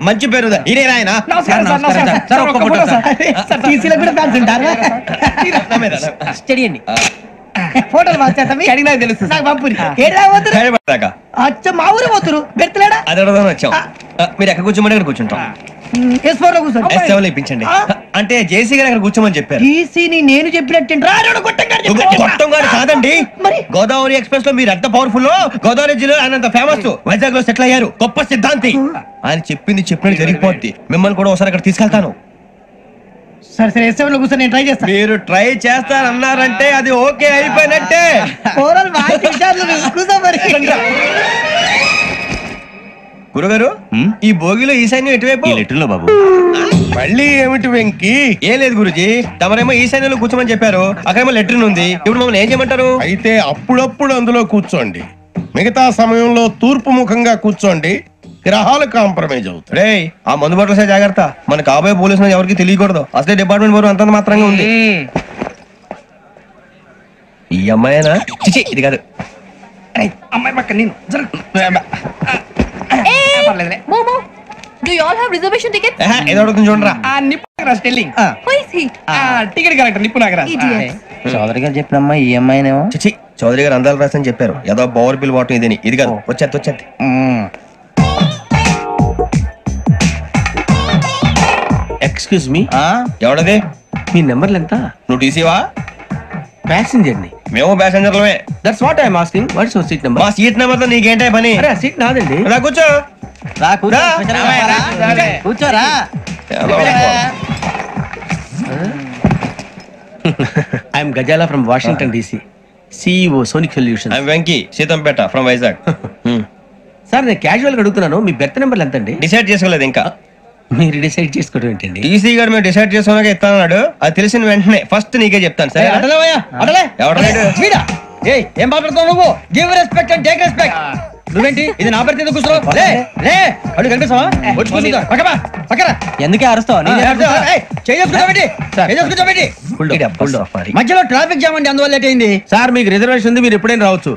మంచి పేరుంది. ఇదే ఆయన. నమస్కారం సార్. నమస్కారం సార్. ఒక్క ఫోటో సార్. సార్ టీసీలో కూడా ఫ్యాన్స్ ఉంటారా? స్టడీ అండి. ఫోటోలు మార్చేస్తాం. అడిగినా తెలుసు. నాకు పంపుని. ఏడా పోతురు? అచ్చ మా ఊరు పోతురు. పెడతలేడా? అది అడగదామని వచ్చాం. మీరు ఎక్కడ కూర్చోమని అక్కడ కూర్చుంటాం. S4 లో కూర్చోండి. S7 ఇప్పించండి. అంటే జేసీ గారు అక్కడ కూర్చోమని చెప్పారు. టీసీని నేను చెప్పినట్టు గొట్టం గారు కాదండి. గోదావరి ఎక్స్ప్రెస్ లో మీరు ఎంత పవర్ఫుల్, గోదావరి జిల్లా ఆయన ఫేమస్. వైజాగ్ లో సెటిల్ అయ్యారు, గొప్ప సిద్ధాంతి. ఆయన చెప్పింది చెప్పినట్టు జరిగిపోద్ది. మిమ్మల్ని కూడా ఒకసారి అక్కడ తీసుకెళ్తాను. సరే సరే, S7 లో కూర్చొని నేను ట్రై చేస్తాను. మీరు ట్రై చేస్తారన్నారంటే అది ఓకే అయిపోయినట్టే. గురుగారు, ఈ భోగిలో ఈశాన్యం ఎటువైపు? లెటర్లో బాబు. మళ్ళీ ఏమిటి వెంకీ? ఏం లేదు గురుజీ, తమరేమో ఈశాన్యంలో కూర్చోమని చెప్పారు. అక్కడేమో లెటర్ ఉంది. ఇప్పుడు మమ్మల్ని ఏం చేయమంటారు? అయితే అప్పుడప్పుడు అందులో కూర్చోండి, మిగతా సమయంలో తూర్పు ముఖంగా కూర్చోండి. గ్రహాలు కాంప్రమైజ్ అవుతాయి. రే, ఆ మందు బట్టలసే జాగ్రత్త. మన కాబోయే పోలీసులు ఎవరికి తెలియకూడదు. అసలే డిపార్ట్మెంట్ బోరు అంతంత మాత్రంగా ఉంది. ఈ అమ్మాయినా? చిచి, ఇది కాదు. అమ్మాయి పక్క నేను momo Do you all have reservation tickets? ఏదో అడుగుతుంది చూడరా. నిప్పు Nagaraj telling Who is he? Ticket collector నిప్పు నాగరాజ్. Idiots. చౌదరి గారు చెప్పినమ్మా ఈ అమ్మాయినేమో. చిచి చౌదరి గారు అందాలు రాసని చెప్పారు. ఏదో బోర్ బిల్ వాటం ఇదని. ఇది కాదు వచ్చేది. Excuse me, ఎవడది? మీ నెంబర్లు ఎంత? నువ్వు టీసీవా? ప్యాసింజర్ ని. మేము ప్యాసెంజర్లమే. That's what I'm asking. What's your seat number? మా సీట్ నెంబర్ తో నీకేంటే పని? అరే సీట్ నాదండి. రా కూర్చో. రా కూర్చోరా. I'm Gazala from Washington DC, CEO Sonic Solution. Venky Seethampeta from Vizag. Sir నేను క్యాజువల్ గా అడుగుతున్నాను, మీ బెర్త్ నెంబర్లు ఎంత అండి? డిసైడ్ చేసుకోలేదు ఇంకా. మీరు డిసైడ్ చేసుకోవడం ఏంటండి? టీసీ గారు మేము డిసైడ్ చేసుకున్నాక ఇస్తానన్నాడు. అది తెలిసిన వెంటనే ఫస్ట్ నీకే చెప్తాను. సరే ఏం మాట్లాడుతావు నువ్వు? Give respect and take respect. నువ్వేంటి ఇది నా పరిస్థితి కూర్చో. అడుగు కనిపిస్తావా? ఎందుకే అరుస్తావు? మధ్యలో ట్రాఫిక్ జామ్ అండి, అందువల్ల లేట్ అయింది. సార్ మీకు రిజర్వేషన్ ఉంది, మీరు ఎప్పుడైనా రావచ్చు.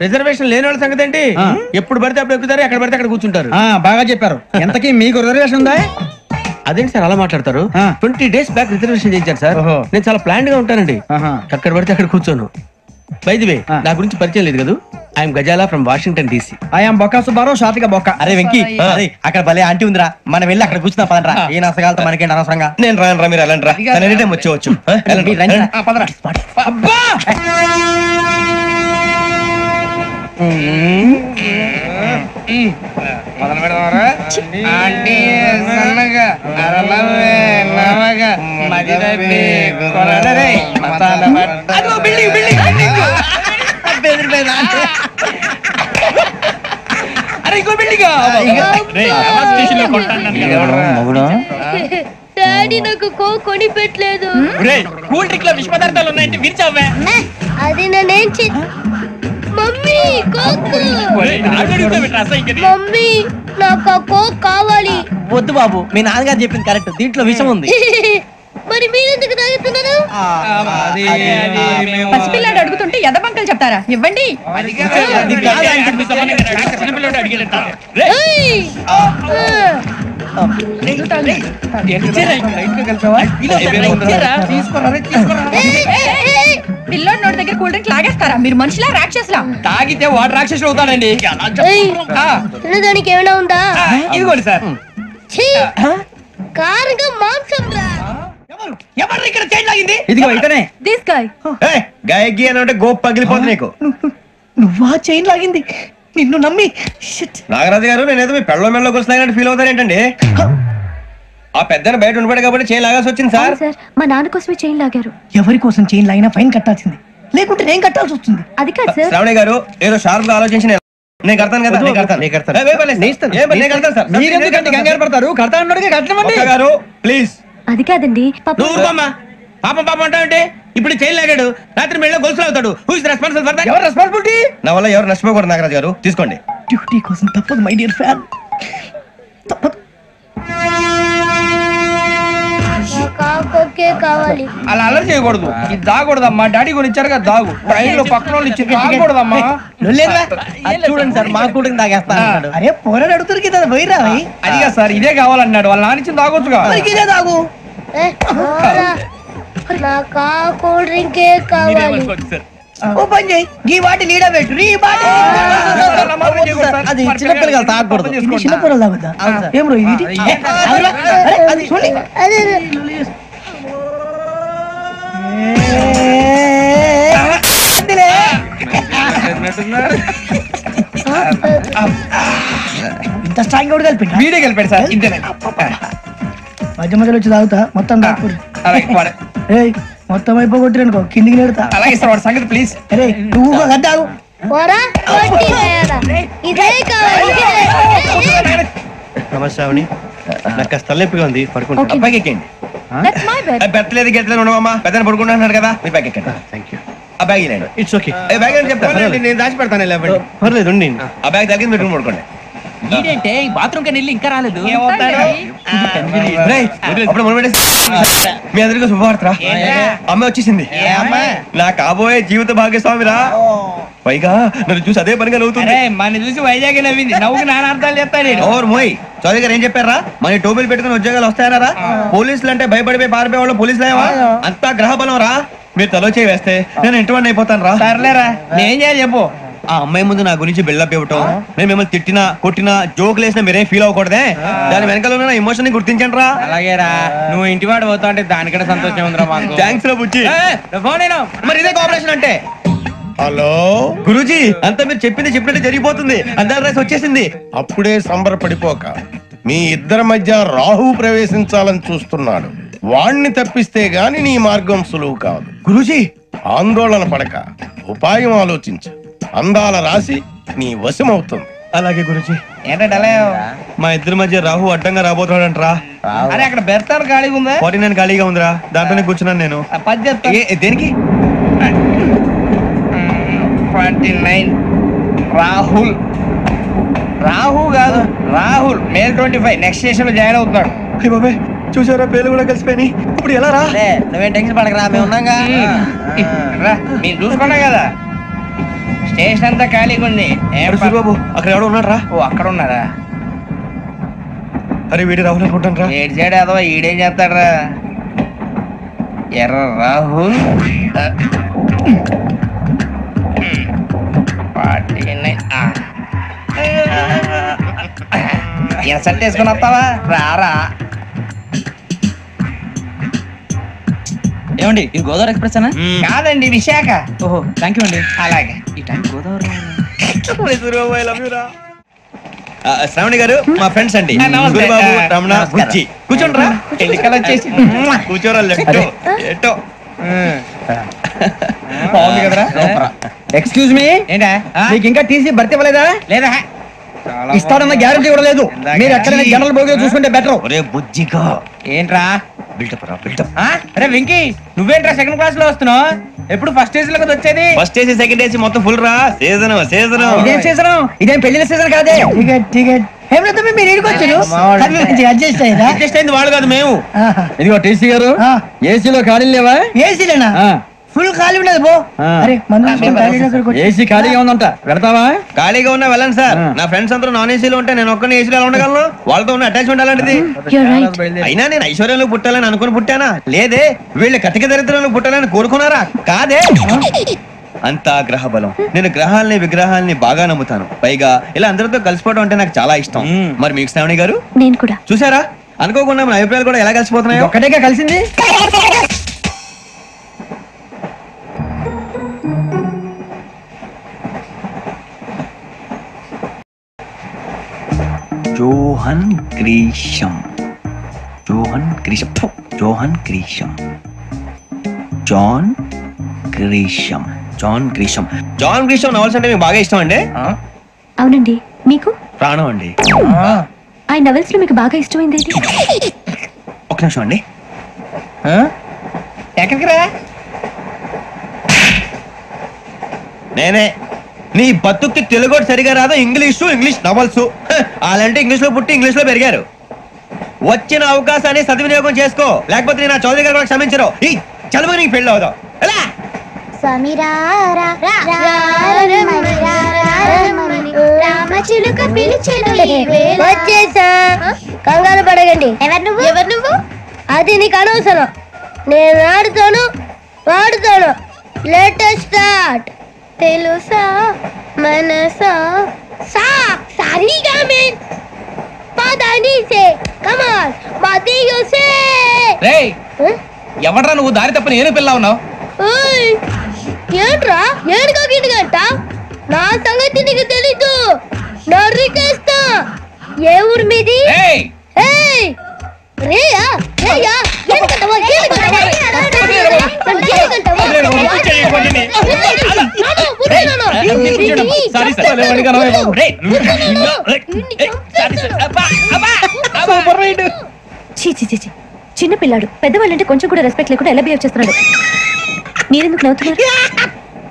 రిజర్వేషన్ లేని వాళ్ళ సంగతి ఏంటి? ఎప్పుడు పడితే అప్పుడు ఎక్కుతారు, ఎక్కడ పడితే అక్కడ కూర్చుంటారు. బాగా చెప్పారు. ఎంతకీ మీకు రిజర్వేషన్ ఉందా? అదేంటి సార్ అలా మాట్లాడతారు? 20 days బ్యాక్ రిజర్వేషన్ చేయించారు సార్. నేను చాలా ప్లాన్డ్ గా ఉంటానండి. అక్కడ పడితే అక్కడ కూర్చోను. బై ది వే, నా గురించి పరిచయం లేదు కదా. I'm Gazala from Washington DC. I'm Bokka Subbarao, షాతిక బొక్క. అరే వెంకీ, అక్కడ భలే ఆంటీ ఉందిరా, మనం వెళ్ళి అక్కడ కూర్చున్నా పదరా. ఏ నసగాలతో మనకేంటి అనవసరంగా. నేను రాను రా, మీరు వెళ్ళండి రా. ఎనీ టైం వచ్చేవచ్చు. డాడీ నాకు కోక్ కొని పెట్టలేదు. కూల్ డ్రింక్ లో విష పదార్థాలు ఉన్నాయంటే విరిచావే. అది నేనేం మమ్మీ కోక్. మమ్మీ నాకు ఆ కోక్ కావాలి. వద్దు బాబు, మీ నాన్నగారు చెప్పింది కరెక్ట్, దీంట్లో విషయం ఉంది. మరి మీరెందుకు తాగుతున్నారు? పసిపిల్లాడు అడుగుతుంటే ఎదబంకలు చెప్తారా? ఇవ్వండి. పిల్లోడి నోటి దగ్గర కూల్ డ్రింక్ లాగేస్తారా? మీరు మనుషులా రాక్షసులా? తాగితే వాడు రాక్షసుడు అవుతాడండి. తినడానికి ఏమైనా ఉందా? ఇదిగోండి సార్. కారుగా మాంసం రా. ఎవరు ఇక్కడ చైన్ లాగింది? ఇదిగో ఇతనే. This guy. గాయకి అని అంటే గోప్ పగిలిపోతుంది నీకు. నువ్వా చైన్ లాగింది? నిన్ను నమ్మి. నాగరాజు గారు, నేనేదో మీ పెళ్ళ మెళ్ళలో గురిసినట్టు ఫీల్ అవుతారు ఏంటండి? ఆ పెద్దని బయట ఉండిపోయాడు కాబట్టి చైన్ లాగాల్సి వచ్చింది సార్. మా నాన్న కోసమే చైన్ లాగారు. ఎవరి కోసం చైన్ లాగినా ఫైన్ కట్టాల్సింది, లేకుంటే నేను కట్టాల్సి వస్తుంది. అది కాదు సార్. శ్రావణి గారు ఏదో షార్ప్ గా ఆలోచించి నేను కడతాను కదా. మీరెందుకంటే కంగారు పడతారు? కడతా అన్నాడుగా కట్టమండి గారు ప్లీజ్. అది కాదండి. పాపం అంటావంటే ఇప్పుడు చైన్ లాగాడు, రాత్రి మెళ్ళ గొలుసులు అవుతాడు. Who is responsible for that? ఎవరు రెస్పాన్సిబిలిటీ? నా వల్ల ఎవరు నష్టపోకూడదు నాగరాజు గారు, తీసుకోండి. డ్యూటీ కోసం తప్పదు మై డియర్ ఫ్యాన్, తప్పదు. కావాలి. అలా అల్లరి చేయకూడదు. ఇది దాగకూడదమ్మా. డాడీ కొని ఇచ్చారు కదా దాగు. ట్రైన్ లో పక్కన వాళ్ళు ఇచ్చి దాగకూడదమ్మా. చూడండి సార్, మా కూడా తాగేస్తా. అరే పోరాడు అడుగుతారు కదా, పోయిరా. అదిగా సార్, ఇదే కావాలన్నాడు. వాళ్ళ నాన్న ఇచ్చింది తాగొచ్చుగా. ఇదే తాగు. నాకు కూల్ డ్రింకే కావాలి. ఓ పని చేయి, ఈ బాటి లీడ పెట్టు. అది చిన్నపిల్లలు తాగకూడదు, చిన్నపిల్లలు తాగుతా. ఏం రో ఇది? అది చూడండి. ఇంత స్ట్రాంగ్ కూడా కలిపి వీడే కలిపాడు సార్. ఇంతేనే మధ్య మధ్యలో వచ్చి తాగుతా, మొత్తం తాగకూడదు. మొత్తం అయిపోగొట్టిరనుకో కిందికి నేడుతా. అలాగే సార్, వాడి సంగతి ప్లీజ్. అరే నువ్వు తాగు. ఇదే కావాలి. నమస్కారం. నాకు కాస్త తలెప్పిగా ఉంది, పడుకుంటా. బ్యాగ్ ఎక్కండి. పెట్టలేదు గెట్టలేదు ఉండవమ్మా. పెద్దని పడుకుంటున్నాడు కదా, మీ బ్యాగ్ ఎక్కండి. Thank you. ఆ బ్యాగ్ ఇలాండి. It's okay. బ్యాగ్ అని చెప్తాను, నేను దాచి పెడతాను. పర్లేదు, ఆ బ్యాగ్ తగ్గింది, మీరు పడుకోండి. ఏంటంటే ఈ బాత్రూమ్ కని వెళ్ళి ఇంకా రాలేదు. అప్పుడు మీ అందరికీ శుభవార్తరా. అమ్మ వచ్చేసింది. నా కాబోయే జీవిత భాగ్యస్వామిరా. పైగా నన్ను చూసి అదే పనిగా నవ్వుతుంది. మన చూసి వైజాగ్ నవ్వింది. నవ్వుకి నాన్న అర్థాలు చెప్తాడు. ఓర్ మోయ్ చౌదరి గారు ఏం చెప్పారా? మన టోబీలు పెట్టుకుని ఉద్యోగాలు వస్తాయనరా? పోలీసులు అంటే భయపడిపోయి పారిపోయే వాళ్ళు పోలీసులేవా? అంతా గ్రహ బలం రా. మీరు తలో చేయి వేస్తే నేను ఇంటివాడిని అయిపోతాను రా. సర్లేరా, నేనేం చేయాలి చెప్పు. ఆ అమ్మాయి ముందు నా గురించి బిల్డప్ ఇవ్వటం, నేను మిమ్మల్ని తిట్టినా కొట్టినా జోకులు వేసినా మీరేం ఫీల్ అవ్వకూడదే. దాని వెనకాల ఉన్న ఎమోషన్ ని గుర్తించండి రా. అలాగేరా, నువ్వు ఇంటివాడు పోతా అంటే దానికంటే సంతోషం ఉందిరా మాకు. థ్యాంక్స్ రా బుజ్జి. మరి ఇదే కోఆపరేషన్ అంటే. హలో గురూజీ, అంతా మీరు చెప్పింది చెప్పినట్టు జరిగిపోతుంది. అందాల రైస్ వచ్చేసింది. అప్పుడే సంబరపడిపోక, మీ ఇద్దరి మధ్య రాహు ప్రవేశించాలని చూస్తున్నాడు. వాణ్ణి తప్పిస్తే గాని నీ మార్గం సులువు కాదు. గురూజీ, ఆందోళన పడక ఉపాయం ఆలోచించు. అందాల రాశి నీ వశమవుతుంది. అలాగే గురూజీ. ఏంటంటే మా ఇద్దరి మధ్య రాహు అడ్డంగా రాబోతున్నాడంటరా. అరే అక్కడ బెర్తాను ఖాళీగా ఉందా? 49 ఖాళీగా ఉందిరా, దాంట్లోనే కూర్చున్నాను నేను. దేనికి? 49 రాహుల్. రాహు కాదు, రాహుల్. మే 25 నెక్స్ట్ స్టేషన్ లో జాయిన్ అవుతున్నాడు. బాబాయ్ చూసారా, పేర్లు కూడా కలిసిపోయి. ఇప్పుడు ఎలా రా? నువ్వేం టెన్షన్ పడకరా, మేము ఉన్నాగా. మీరు చూసుకున్నా కదా, స్టేషన్ అంతా ఖాళీగా ఉంది. బాబు అక్కడ ఎవడో ఉన్నాడు రా. ఓ అక్కడ ఉన్నారా? అరే వీడి రాహుల్ అనుకుంటాను రా. ఏడు చేయడం అదో ఈడేం చేస్తాడరా? ఎర్ర రాహుల్ 49. ఇన్సర్ట్ వేసుకుని వస్తావా? రారా. ఏమండి ఇది గోదావరి ఎక్స్ప్రెస్ అనా? కాదండి, విశాఖ. ఓహో థ్యాంక్ యూ అండి. అలాగే. ఈ టైం గోదావరి శ్రావణి గారు మా ఫ్రెండ్స్ అండి. నమస్తే. గురుబాబు, రమణ, బుజ్జి. కూర్చోండి రా. ఎన్నికలు వచ్చేసి కూర్చోరా. ఎట్టో బాగుంది కదరా. ఎక్స్క్యూజ్ మీ, ఏంటా మీకు ఇంకా టీసీ భర్తీ ఇవ్వలేదా? లేదా? ఇస్తాడన్న గ్యారంటీ కూడా లేదు. మీరు ఎక్కడైనా జనరల్ బోగిలో చూసుకుంటే బెటర్. ఒరే బుజ్జిగా, ఏంట్రా బిల్డప్ రా బిల్డప్. అరే వెంకీ, నువ్వేంట్రా సెకండ్ క్లాస్ లో వస్తున్నావు? ఎప్పుడు ఫస్ట్ ఏసీ లో కదా వచ్చేది? ఫస్ట్ ఏసీ సెకండ్ ఏసీ మొత్తం ఫుల్ రా. Season season. ఇదేం సీజన్? ఇదేం పెళ్లిన సీజన్ కాదే. టికెట్ టికెట్ మీరు ఇడికొచ్చారు. అడ్జస్ట్ అయ్యారా? అడ్జస్ట్ అయింది వాళ్ళు కాదు, మేము. ఇదిగో టీసీ గారు, ఏసీలో ఖాళీలు లేవా? ఏసీలేనా? ఫుల్ ఖాళీ ఉండదు బో. అరే ఏసీ ఖాళీగా ఉందంట, పెడతావా? ఖాళీగా ఉన్నా వెళ్ళండి సార్. నా ఫ్రెండ్స్ అందరూ నాన్ ఏసీలో ఉంటే నేను ఒక్కనే ఏసీలో ఎలా ఉండగలను? వాళ్ళతో ఉన్న అటాచ్మెంట్ అలాంటిది. అయినా నేను ఐశ్వర్యంలో పుట్టాలని అనుకుని పుట్టానా? లేదే. వీళ్ళు కటిక దరిద్రంలో పుట్టాలని కోరుకున్నారా? కాదే. అంతా గ్రహ బలం. నేను గ్రహాలని విగ్రహాలని బాగా నమ్ముతాను. పైగా ఇలా అందరితో కలిసిపోవడం అంటే నాకు చాలా ఇష్టం. మరి మీకు శ్రావణి గారు? నేను కూడా. చూసారా, అనుకోకుండా మన అభిప్రాయాలు కూడా ఎలా కలిసిపోతున్నాయో. ఒక్కటేగా కలిసింది. John Grisham. John Grisham. John Grisham. John Grisham. John Grisham. John Grisham novels అంటే మీకు బాగా ఇష్టం అండి? అవునండి. మీకు? ప్రాణం అండి. ఆ నవల్స్ లో మీకు బాగా ఇష్టమైంది ఏంటి? ఒక నిమిషం అండి. ఎక్కడికి రా? నేనే. నీ బతుక్కి తెలుగు సరిగా రాదు, ఇంగ్లీష్ నవల్స్. అలాంటి ఇంగ్లీష్ లో పుట్టి ఇంగ్లీష్ లో పెరిగారు. వచ్చిన అవకాశాన్ని సద్వినియోగం చేసుకో, లేకపోతే నేను ఆ చౌదరి గారు కూడా క్షమించరు. ఈ చదువు నీకు పెళ్ళి అవుదాం. వచ్చేసా, కంగారు పడగండి. ఎవరు నువ్వు? అది నీకు అనవసరం. నేను ఆడుతాను, వాడుతాను. Latest start. తెలుసా మనసా సా సారీగా మే పదని సే కమాల్ మదియో సే. రేయ్, ఎవడ్రా నువ్వు? దారి తప్ప నేను పిల్ల ఉన్నావు. ఓయ్ ఏంట్రా ఏడుగా గిడుగంట? నా సంగతి నీకు తెలీదు. నరికేస్తా. ఏ ఊరు మీది? ఏయ్ ఏయ్ రేయా రేయా ఏడుగంటవా ఏడుగంటవా చిన్న పిల్లాడు. పెద్దవాళ్ళంటే కొంచెం కూడా రెస్పెక్ట్ లేకుండా ఎలా బిహేవ్ చేస్తున్నాడు. మీరెందుకు నవ్వుతున్నారు?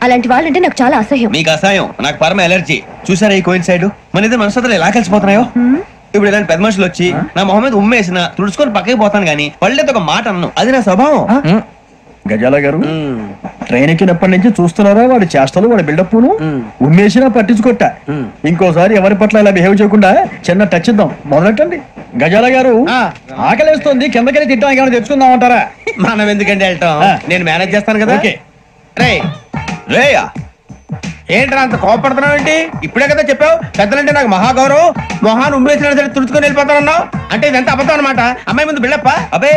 అలాంటి వాళ్ళంటే నాకు చాలా అసహ్యం. మీకు అసహాయం, నాకు పరమ ఎలర్జీ. చూసారా ఈ కోయిన్ సైడ్ మన ఇద్దరు మనసులో ఎలా కలిసిపోతున్నాయో. ఇప్పుడు ఇలాంటి పెద్ద మనుషులు వచ్చి నా మొహం మీద ఉమ్మేసిన తుడుచుకొని పక్కకి పోతాను గానీ పళ్ళేతో ఒక మాట అన్ను, అది నా స్వభావం. గజాల గారు ట్రైన్ ఎక్కినప్పటి నుంచి చూస్తున్నారా వాడి చేష్టలు, వాడి బిల్డప్ ఉమ్మేసినా పట్టించుకోట. ఇంకోసారి ఎవరి పట్ల ఇలా బిహేవ్ చేయకుండా చిన్న టచ్ ఇద్దాం, మొదలెట్టండి. గజాల గారు ఆకలేస్తుంది, కిందకెళ్ళి తిట్టడానికి ఏమైనా తెచ్చుకుందాం అంటారా? మనం ఎందుకంటే వెళ్తాం, నేను మేనేజ్ చేస్తాను కదా. రే రేయా ఏంట్రా అంత కోపడుతున్నావు ఏంటి? ఇప్పుడే కదా చెప్పావు పెద్దలంటే నాకు మహాగౌరవం, మొహాన్ని ఉమ్మేసిన సరే తుడుచుకొని వెళ్ళిపోతానన్నావు. అంటే ఇదంతా అబద్ధం అనమాట. అమ్మాయి ముందు బిళ్ళప్ప. అబ్బే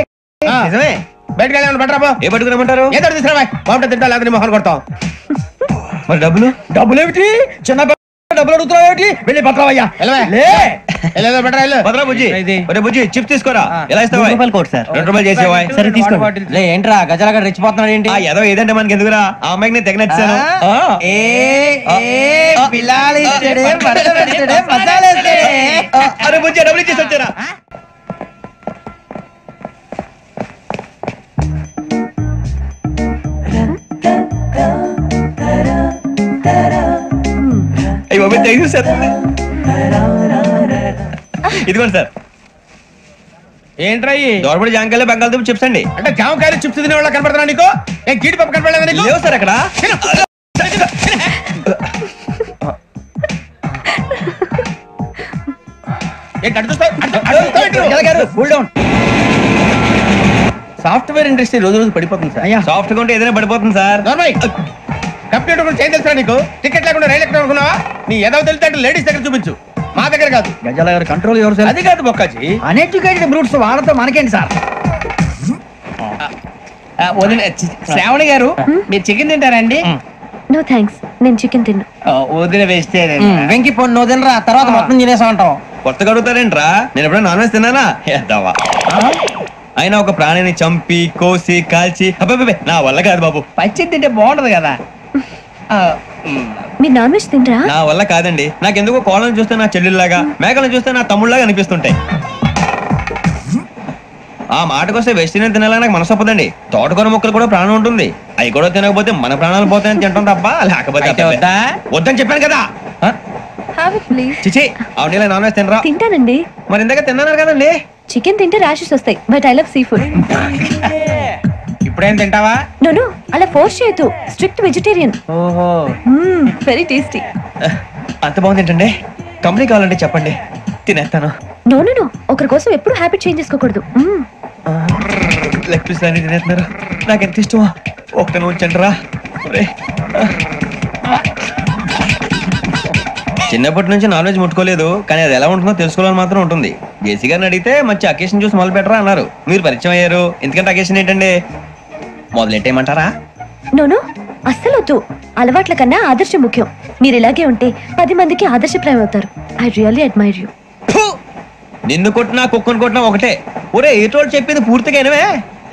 నిజమే. బయటకు వెళ్ళాను బట్రాబో. ఏ పట్టుకురమ్మంటారు? ఏదో తీసుకురా బాగుంటే తింటా, లేకపోతే మొహాన్ని కొడతాం. మరి డబ్బులు? డబ్బులు ఏమిటి? చిన్న డబ్బులు అడుగుతున్నావు ఏమిటి? వెళ్ళి పట్టరావయ్యా. భద్రా బుజ్జి, ఒరే బుజ్జి చిప్స్ తీసుకోరా. ఎలా ఇస్తావా? ₹2 చేసేవా? సరే తీసుకోండి. ఏంట్రా గజాల గారు రెచ్చిపోతున్నాడు ఏంటి? ఏదో ఏదంటే మనకి ఎందుకురా, ఆ అమ్మాయికి నేను తెగ నచ్చాను. అరే బుజ్జి డబ్బులు ఇచ్చేసి వచ్చారా? ఇదిగోండి సార్. ఏంట్రా దోరబడి జామకాయలు బంగాళదుంప చిప్స్ అండి. అంటే జామకాయలు చిప్స్ తినే వాళ్ళ కనపడుతున్నా నీకు? ఏం గీడి పప్పు కనపడలేదు నీకు? లేవు సార్ అక్కడ. సాఫ్ట్వేర్ ఇండస్ట్రీ రోజు రోజు పడిపోతుంది సార్. సాఫ్ట్ గా ఉంటే ఏదైనా పడిపోతుంది సార్. కంప్యూటర్ కూడా చేంజ్ తెలుసా నీకు? టికెట్ లేకుండా రైలు ఎక్కడ అనుకున్నావా? నీ ఏదో తెలితే లేడీస్ దగ్గర చూపించు, మా దగ్గర కాదు. గజాల గారు కంట్రోల్ ఎవరు? అది కాదు బొక్కాజీ, అన్ఎడ్యుకేటెడ్ బ్రూట్స్ వాళ్ళతో మనకేంటి సార్? శ్రావణి గారు మీరు చికెన్ తింటారండి? నో థ్యాంక్స్, నేను చికెన్ తిన్నా. వదిన వేస్తే వెంకి పొన్ను నువ్వు తినరా, తర్వాత మొత్తం తినేసా ఉంటాం. కొత్తగా అడుగుతారేంట్రా? నేను ఎప్పుడైనా నాన్ వెజ్ తిన్నానా? ఎద్దావా. అయినా ఒక ప్రాణిని చంపి కోసి కాల్చి అబ్బే నా వల్ల కాదు బాబు. పచ్చి తింటే బాగుంటది కదా. మీరు నాన్ వెజ్ తినరా? నా వల్ల కాదండి. నాకెందుకో కోళ్ళని చూస్తే నా చెల్లెల్లాగా, మేకలను చూస్తే నా తమ్ముళ్ళలాగా అనిపిస్తుంటాయి. ఆ మాటకొస్తే వెస్టిరియన్ తినాలని నాకు మనసు ఒప్పదండి. తోటకూర మొక్కలు కూడా ప్రాణం ఉంటుంది, అవి కూడా తినకపోతే మన ప్రాణాలు పోతాయని తింటాం తప్ప లేకపోతే వద్దని చెప్పాను కదా. చిచి అవునీ నాన్ వెజ్ తినరా? తింటానండి. మరి ఇందాక తిన్నాను కదండి. చికెన్ తింటే ర్యాషెస్ వస్తాయి, but I love sea food. ఇప్పుడేం తింటావా? నో అలా ఫోర్స్ చేయొద్దు, స్ట్రిక్ట్ వెజిటేరియన్. ఓహో వెరీ టేస్టీ. అంత బాగుంది ఏంటండి? కంపెనీ కావాలంటే చెప్పండి, తినేస్తాను. నో ఒకరి కోసం ఎప్పుడు హ్యాబిట్ చేంజ్ చేసుకోకూడదు. లెగ్ పీస్ అన్ని తినేస్తున్నారు, నాకు ఎంత ఇష్టమో. ఒకటి ఉంచండి రా. చిన్నప్పటి నుంచి నాన్ వెజ్ ముట్టుకోలేదు, కానీ అది ఎలా ఉంటుందో తెలుసుకోవాలని మాత్రం ఉంటుంది. జేసీ గారిని అడిగితే మంచి అకేషన్ చూసి మొదలు పెట్టరా అన్నారు. మీరు పరిచయం అయ్యారు, ఎందుకంటే అకేషన్ ఏంటండి? మొదలెట్టేయమంటారా? నో అస్సలు వద్దు. అలవాట్ల కన్నా ఆదర్శం ముఖ్యం. మీరు ఇలాగే ఉంటే 10 మందికి ఆదర్శప్రాయం అవుతారు. I really admire you. నిన్ను కొట్టినా కుక్కను కొట్టినా ఒకటే. ఒరే ఏటోళ్ళు చెప్పింది పూర్తిగా వినవే.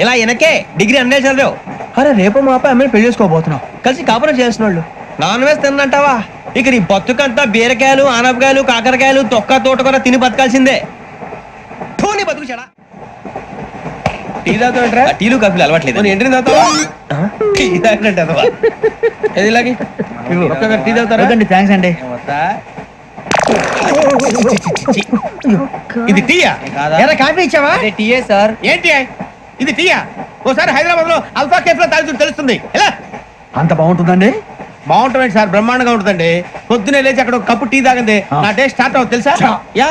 ఇలా వెనకే డిగ్రీ అన్నే చదివావు. అరే రేపు మా అబ్బాయి అమ్మాయిని పెళ్లి చేసుకోబోతున్నావు, కలిసి కాపురం చేసిన వాళ్ళు. నాన్ వెజ్ తిన్నంటావా? ఇక నీ బతుకంతా బీరకాయలు, ఆనపకాయలు, కాకరకాయలు, తొక్క తోట కూడా తిని బతకాల్సిందే. నీ బతుకు చెడా. టీ తాగుతావేంట్రా? టీలు కాఫీలు అలవాట్లేదు. ఎంట్రీ తాగుతావా? టీ తాగినట్టు అదవా. ఇలాగే టీ తాగుతారా? థ్యాంక్స్ అండి. ఇది టీయా? కాఫీ ఇచ్చావా? టీయే సార్. ఏంటి ఇది టీయా? ఓసారి హైదరాబాద్ లో అల్ఫా కేఫ్ లో తాగుతూ తెలుస్తుంది. ఎలా అంత బాగుంటుందండి? బాగుంటుంది సార్, బ్రహ్మాండంగా ఉంటుందండి. పొద్దునే లేచి అక్కడ ఒక కప్పు టీ తాగండి, నా డే స్టార్ట్ అవుతుంది తెలుసా? యా.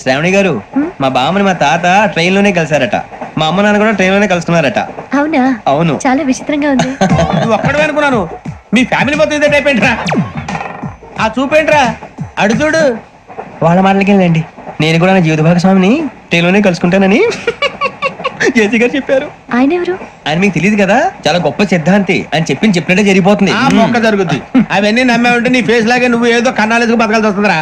శ్రావణి గారు, మా బామ్మని మా తాత ట్రైన్ లోనే కలిసారట, మా అమ్మ నాన్న కూడా ట్రైన్ లోనే కలుస్తున్నారట. అవునా? అవును. చాలా విచిత్రంగా ఉంది. నువ్వు ఒక్కడే అనుకున్నాను, మీ ఫ్యామిలీ మొత్తం ఇదే టైప్ ఏంట్రా? ఆ చూపేంట్రా? అడు చూడు. వాళ్ళ మాటలకి వెళ్ళండి, నేను కూడా నా జీవిత భాగస్వామిని ట్రైన్ లోనే కలుసుకుంటానని జేసీ గారు చెప్పారు. ఆయన ఎవరు? ఆయన మీకు తెలియదు కదా, చాలా గొప్ప సిద్ధాంతి అని చెప్పినట్టే జరిగిపోతుంది. మొక్క జరుగుద్ది. అవన్నీ నమ్మే ఉంటే నీ ఫేస్ లాగే నువ్వు ఏదో కన్నాలేసుకు బతకాల్సి వస్తుందిరా.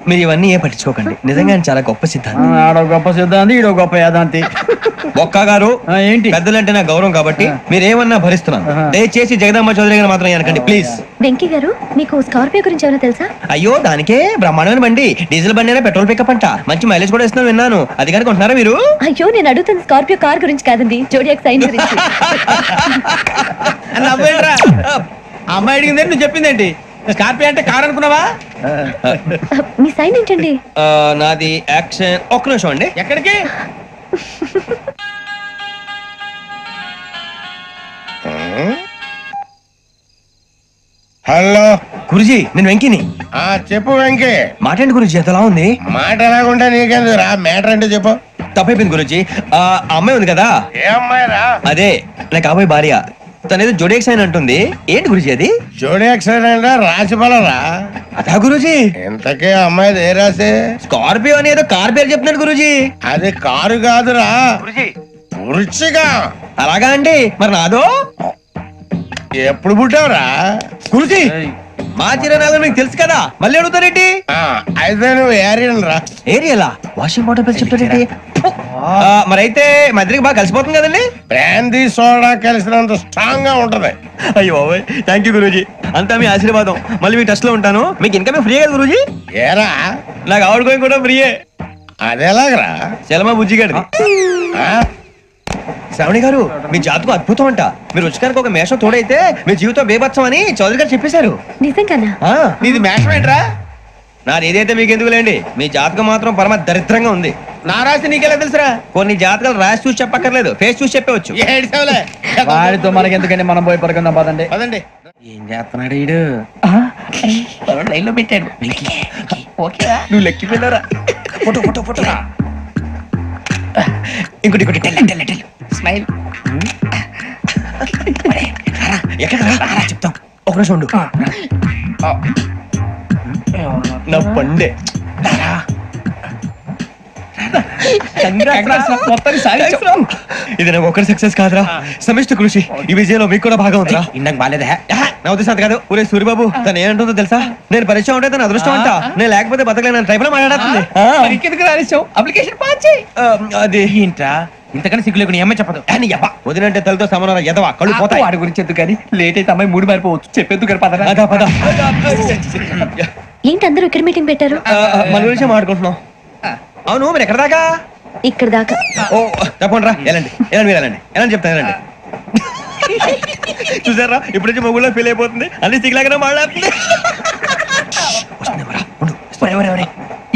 మీరు ఇవన్నీ ఏ పట్టించుకోకండి, నిజంగా ఆయన చాలా గొప్ప సిద్ధాంతి. ఆడో గొప్ప సిద్ధాంతి, ఈడో గొప్ప యాదాంతి. ఒక్క గారు ఏంటి? పెద్దలంటే నా గౌరవం కాబట్టి మీరేమన్నా భరిస్తున్నాను. దయచేసి జగదమ్మ చౌదరి గారు మాత్రం అనకండి ప్లీజ్. వెంకీ గారు, మీకు స్కార్పియో గురించి ఏమైనా తెలుసా? అయ్యో దానికే బ్రహ్మాండమైన బండి, డీజిల్ బండి అయినా పెట్రోల్ పికప్ అంట, మంచి మైలేజ్ కూడా ఇస్తున్నాను విన్నాను. అది కానీ కొంటున్నారా మీరు? అయ్యో నేను అడుగుతున్న స్కార్పియో కార్ గురించి కాదండి, జోడియాక్ సైన్ గురించి. అమ్మాయి అడిగింది నువ్వు చెప్పిందేంటి? స్కార్పియో అంటే కార్ అనుకున్నావా? మీ సైన్ ఏంటండి? నాది యాక్షన్. ఒక్క నిమిషం అండి. ఎక్కడికి? హలో గురుజీ, నేను వెంకిని. చెప్పు వెంకీ. మాట్లాడండి గురుజీ, ఎంతలా ఉంది? మాట ఎలాగుంటా నీకెందుకు రా, మ్యాటర్ అంటే చెప్పు. తప్పైపోయింది గురుజీ. ఆ అమ్మాయి ఉంది కదా, ఏ అమ్మాయి రా? అదే నా కాబోయే భార్య. తనేదో జోడియాక్ సైన్ అంటుంది. ఏంటి గురుజీ అది? జోడియాక్ సైన్ అంటే రాసి బలరా? అదా గురుజీ. ఇంతకే అమ్మాయి ఏ రాసి? స్కార్పియో అని ఏదో కార్ పేరు చెప్తున్నాడు గురుజీ. అది కారు కాదురా, వృచ్చిక. అలాగా అండి, మరి నాదో? ఎప్పుడు పుట్టావురా? గురుజీ, మా చిరనాలు మీకు తెలుసు కదా, మళ్ళీ అడుగుతారేంటి? అయితే నువ్వు ఏరియన్ రా. ఏరియలా? వాషింగ్ వాటర్ పేరు చెప్తారేంటి? మరైతే మా ఇద్దరికి బాగా కలిసిపోతుంది కదండి. బ్రాందీ సోడా కలిసినంత స్ట్రాంగ్ గా ఉంటది. అయ్యో థ్యాంక్ యూ గురూజీ, అంతా మీ ఆశీర్వాదం. మళ్ళీ మీ టచ్ లో ఉంటాను. మీకు ఇన్కమ్ ఫ్రీ కదా గురూజీ? ఏరా, నాకు ఆవిడ గోయింగ్ కూడా ఫ్రీయే. అదేలాగరా? చలమా బుజ్జి గారి. శ్రావణి గారు, మీ జాతకు అద్భుతం అంట. మీరు రుచికానికి ఒక మేషం తోడైతే మీ జీవితం బేబత్సం అని చౌదరి గారు చెప్పేశారు. నిజంగానా? నీది మేషం ఏంట్రా? నాది ఏదైతే మీకు ఎందుకు లేండి, మీ జాతకం మాత్రం పరమ దరిద్రంగా ఉంది. నా రాసి నీకెలా తెలుసురా? కొన్ని జాతకాలు రాసి చూసి చెప్పక్కర్లేదు, ఫేస్ చూసి చెప్పవచ్చు. వాడితో మనకి ఎందుకండి, మనం పోయి పడుకుందాం పదండి. పదండి. ఏం చేస్తున్నాడు వీడు? లైన్ లో పెట్టాడు. నువ్వు లెక్కి వెళ్ళారా? Photo photo photo. ఇంకోటి ఇంకోటి స్మైల్. ఎక్కడ చెప్తాం, ఒక నిమిషం ఉండు. నా పండే. ఇది నాకు ఒక్కరి సక్సెస్ కాదురా, సమిష్టి కృషి. ఈ విజయంలో మీకు కూడా భాగం ఉందిరా. ఇందాక బాగాలేదా? నా ఉద్దేశం అంత కాదు. ఊరే సూర్యబాబు, తను ఏమంటుందో తెలుసా? నేను పరిచయం ఉంటే తన అదృష్టం అంట. నేను లేకపోతే బతకలేను ట్రైబ్ లో మాట్లాడుతుంది. అప్లికేషన్ పాస్ చేయి. అది ఏంట్రా ఇంతకన్నా సిగ్గు లేకుండా ఏమై చెప్పదు. వదినంటే తలతో సమానం ఎదవా, కళ్ళు పోతాయి. వాడి గురించి ఎందుకు కానీ, లేట్ అయితే అమ్మాయి మూడు మారిపోవచ్చు. చెప్పేందుకు కానీ పద. అదా పద. ఏంటి అందరూ ఇక్కడ మీటింగ్ పెట్టారు? మన గురించి మాట్లాడుకుంటున్నాం. అవును, మీరు ఎక్కడ దాకా? ఇక్కడ దాకా. ఓ తప్పకుండా రా, వెళ్ళండి వెళ్ళండి, మీరు వెళ్ళండి వెళ్ళండి చెప్తాను, వెళ్ళండి. చూసారా, ఇప్పుడు నుంచి మొగుల్లో ఫీల్ అయిపోతుంది. అన్ని సిగ్లాగానే మాట్లాడుతుంది.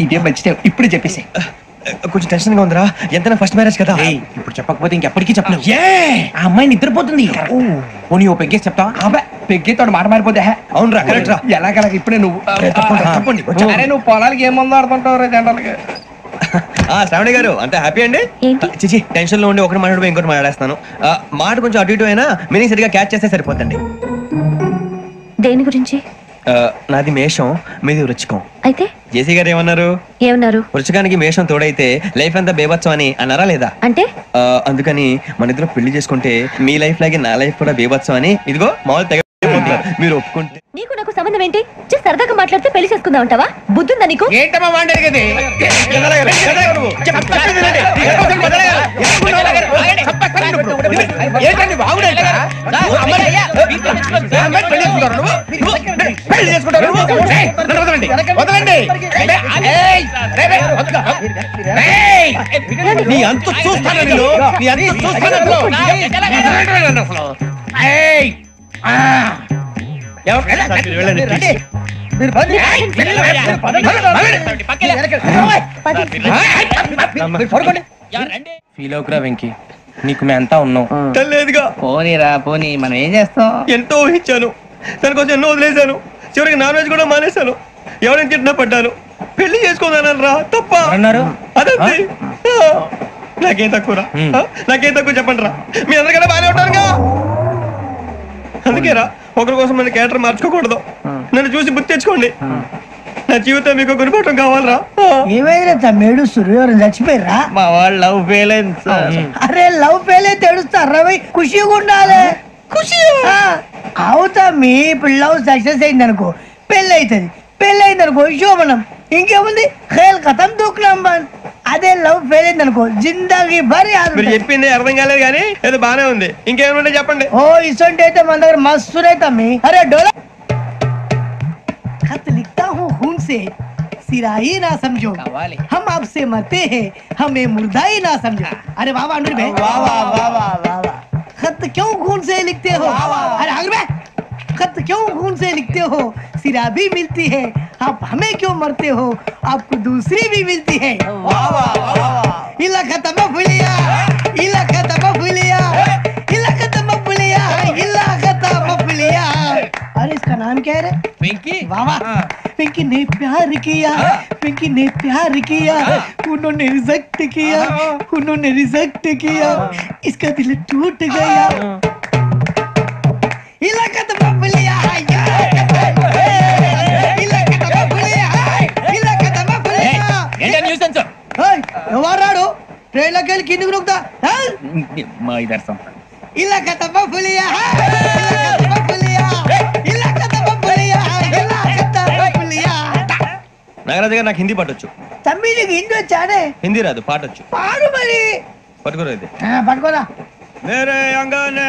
ఇదే మంచి టైం, ఇప్పుడు చెప్పేసి. కొంచెం టెన్షన్ గా ఉందిరా, ఎంతైనా ఫస్ట్ మ్యారేజ్ కదా. ఇప్పుడు చెప్పకపోతే ఇంకెప్పటికీ చెప్పను. ఆ అమ్మాయి నిద్రపోతుంది. పోనీ ఓ పెగ్గేసి చెప్తా. పెగ్గేతో మాట మారిపోతే. అవును రా, కరెక్ట్ రా. ఎలాగలా ఇప్పుడే నువ్వు తప్పండి. అరే నువ్వు పొలాలకి ఏం మందు ఆడుతుంటావు జనరల్గా. శ్రావణి గారు, అంత హ్యాపీ అండి? చిచి, టెన్షన్ లో ఉండి ఒకటి మాట్లాడిపోయి ఇంకోటి మాట్లాడేస్తాను. మాట కొంచెం అటు ఇటు అయినా మీనింగ్ సరిగా క్యాచ్ చేస్తే సరిపోతండి. దేని గురించి? నాది మేషం, మీది వృచ్చికం. అయితే జేసీ గారు ఏమన్నారు? వృచ్చికానికి మేషం తోడైతే లైఫ్ అంతా బేబత్సం అని అన్నారా లేదా? అంటే అందుకని మన ఇద్దరు పెళ్లి చేసుకుంటే మీ లైఫ్ లాగే నా లైఫ్ కూడా బేబత్సం అని, ఇదిగో మామూలు తెగ మీరు ఒప్పుకుంటే. నీకు నాకు సంబంధం ఏంటి? సరదాగా మాట్లాడితే పెళ్లి చేసుకుందాం అంటావా? బుద్ధుందా నీకు? ఏంటమ్మా వాడేది? నీ అంత చూస్తాను, నీ అంత చూస్తాను. ఫీల్ అవుకురా వెంకీ, నీకు మేము అంతా ఉన్నాం. లేదుగా. పోనీరా పోనీ, మనం ఏం చేస్తాం? ఎంతో ఊహించాను, దానికోసం ఎన్నో వదిలేశాను. చివరికి నాన్ వెజ్ కూడా మానేశాను. ఎవరైనా తిట్టినా పడ్డాను. పెళ్లి చేసుకోదానని రా, తప్ప అన్నారు. అదంతే. నాకేం తక్కువరా, నాకేం తక్కువ చెప్పండి రా. మీ అందరికన్నా బాగానే ఉంటారుగా. అందుకేరా, ఒకరి కోసం మన క్యారెక్టర్ మార్చుకోకూడదు. నన్ను చూసి గుర్తు తెచ్చుకోండి. నా జీవితం మీకు గురిపటం కావాలరా. ఏమైనా తమ్మేడు సూర్యవరం చచ్చిపోయిరా? మా వాళ్ళు లవ్ ఫెయిల్ అయింది. అరే లవ్ ఫెయిల్ అయితే ఏడుస్తారా? ఖుషిగా ఉండాలి. ఖుషి అవుతా. మీ ఇప్పుడు లవ్ సక్సెస్ అయింది అనుకో, పెళ్ళి అవుతుంది. పెళ్ళి అయింది అనుకో శోభనం. ఇంకేముంది, ఖేల్ ఖతం దూకునాం బాన్. అదే లవ్ ఫెయిల్ అయింది అనుకో, జిందాగీ భారీ. మీరు చెప్పింది అర్థం కాలేదు కానీ ఏదో బానే ఉంది. ఇంకేమైనా చెప్పండి. ఓ ఇసొంటి అయితే మన దగ్గర మస్తు తమ్మి. అరే డోలా खत लिखता हूँ खून से, सिरा ही ना समझो, हम आपसे मरते हैं, हमें मुर्दा ही ना समझो. अरे वाह वाह अनुर भाई, वाह वाह वाह वाह वाह वाह. खत क्यों खून से लिखते हो? अरे अनुर भाई, खत क्यों खून से लिखते हो? सिराबी मिलती है, आप हमें क्यों मरते हो? आपको दूसरी भी मिलती है। इला खत्म फुलिया, इला खत्म फुलिया, इला खत्म फुलिया, इला खत्म फुलिया। अरे इसका नाम क्या है रे? पिंकी। वाह वाह, पिंकी ने प्यार किया, पिंकी ने प्यार किया, उन्होंने रिजेक्ट किया, उन्होंने रिजेक्ट किया, इसका दिल टूट गया। इलाका तो बबलिया, इलाका तो बबलिया, इलाका तो बबलिया। ఏంటా న్యూసెన్స్? ఎవరు రాడు? ట్రైన్ లోకి వెళ్ళి కిందికి నొక్కుతా. మా ఇదర్శం ఇలాకా तो बबलिया, इलाका तो बबलिया, इलाका तो बबलिया, इलाका तो बबलिया। నాగరాజు గారు నాకు హిందీ పాటొచ్చు. తమ్మి నీకు హిందీ వచ్చానే? హిందీ రాదు, పాటొచ్చు. పాడు మరి. పట్టుకోరా ఇది. పట్టుకోరా. मेरे अंगने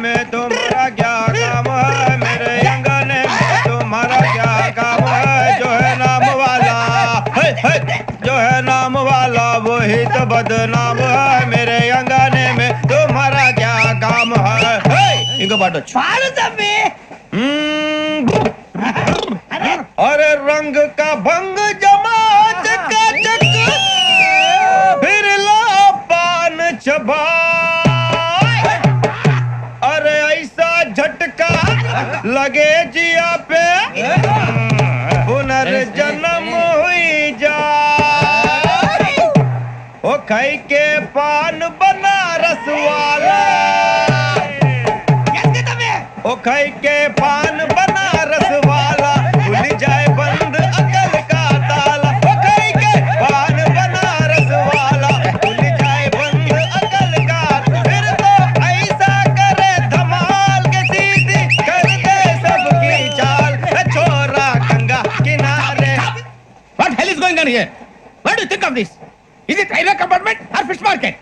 में तुम्हारा क्या काम है? मेरे अंगने में तुम्हारा क्या काम है? जो है नाम वाला, जो है नाम वाला वही तो बदनाम है। मेरे अंगने में तुम्हारा क्या काम है? इनको बाटो पाड़ो तम्मी। अरे रंग का भंग जमा चकाचक, फिर ला पान चबा। अरे ऐसा झटका लगे जिया पे, पुनर्जन्म हुई जा। ओ खाई के पान बनारस वाला, ओ खाई के पान बनारस वाला, खुल जाए बंद अकल का ताला। ओ खाई के पान बनारस वाला, खुल जाए बंद अकल का। फिर तो ऐसा करे धमाल के सीधी कर दे सबकी चाल। छोरा गंगा किनारे। What hell is going on here? What do you think of this? Is it railway compartment or fish market?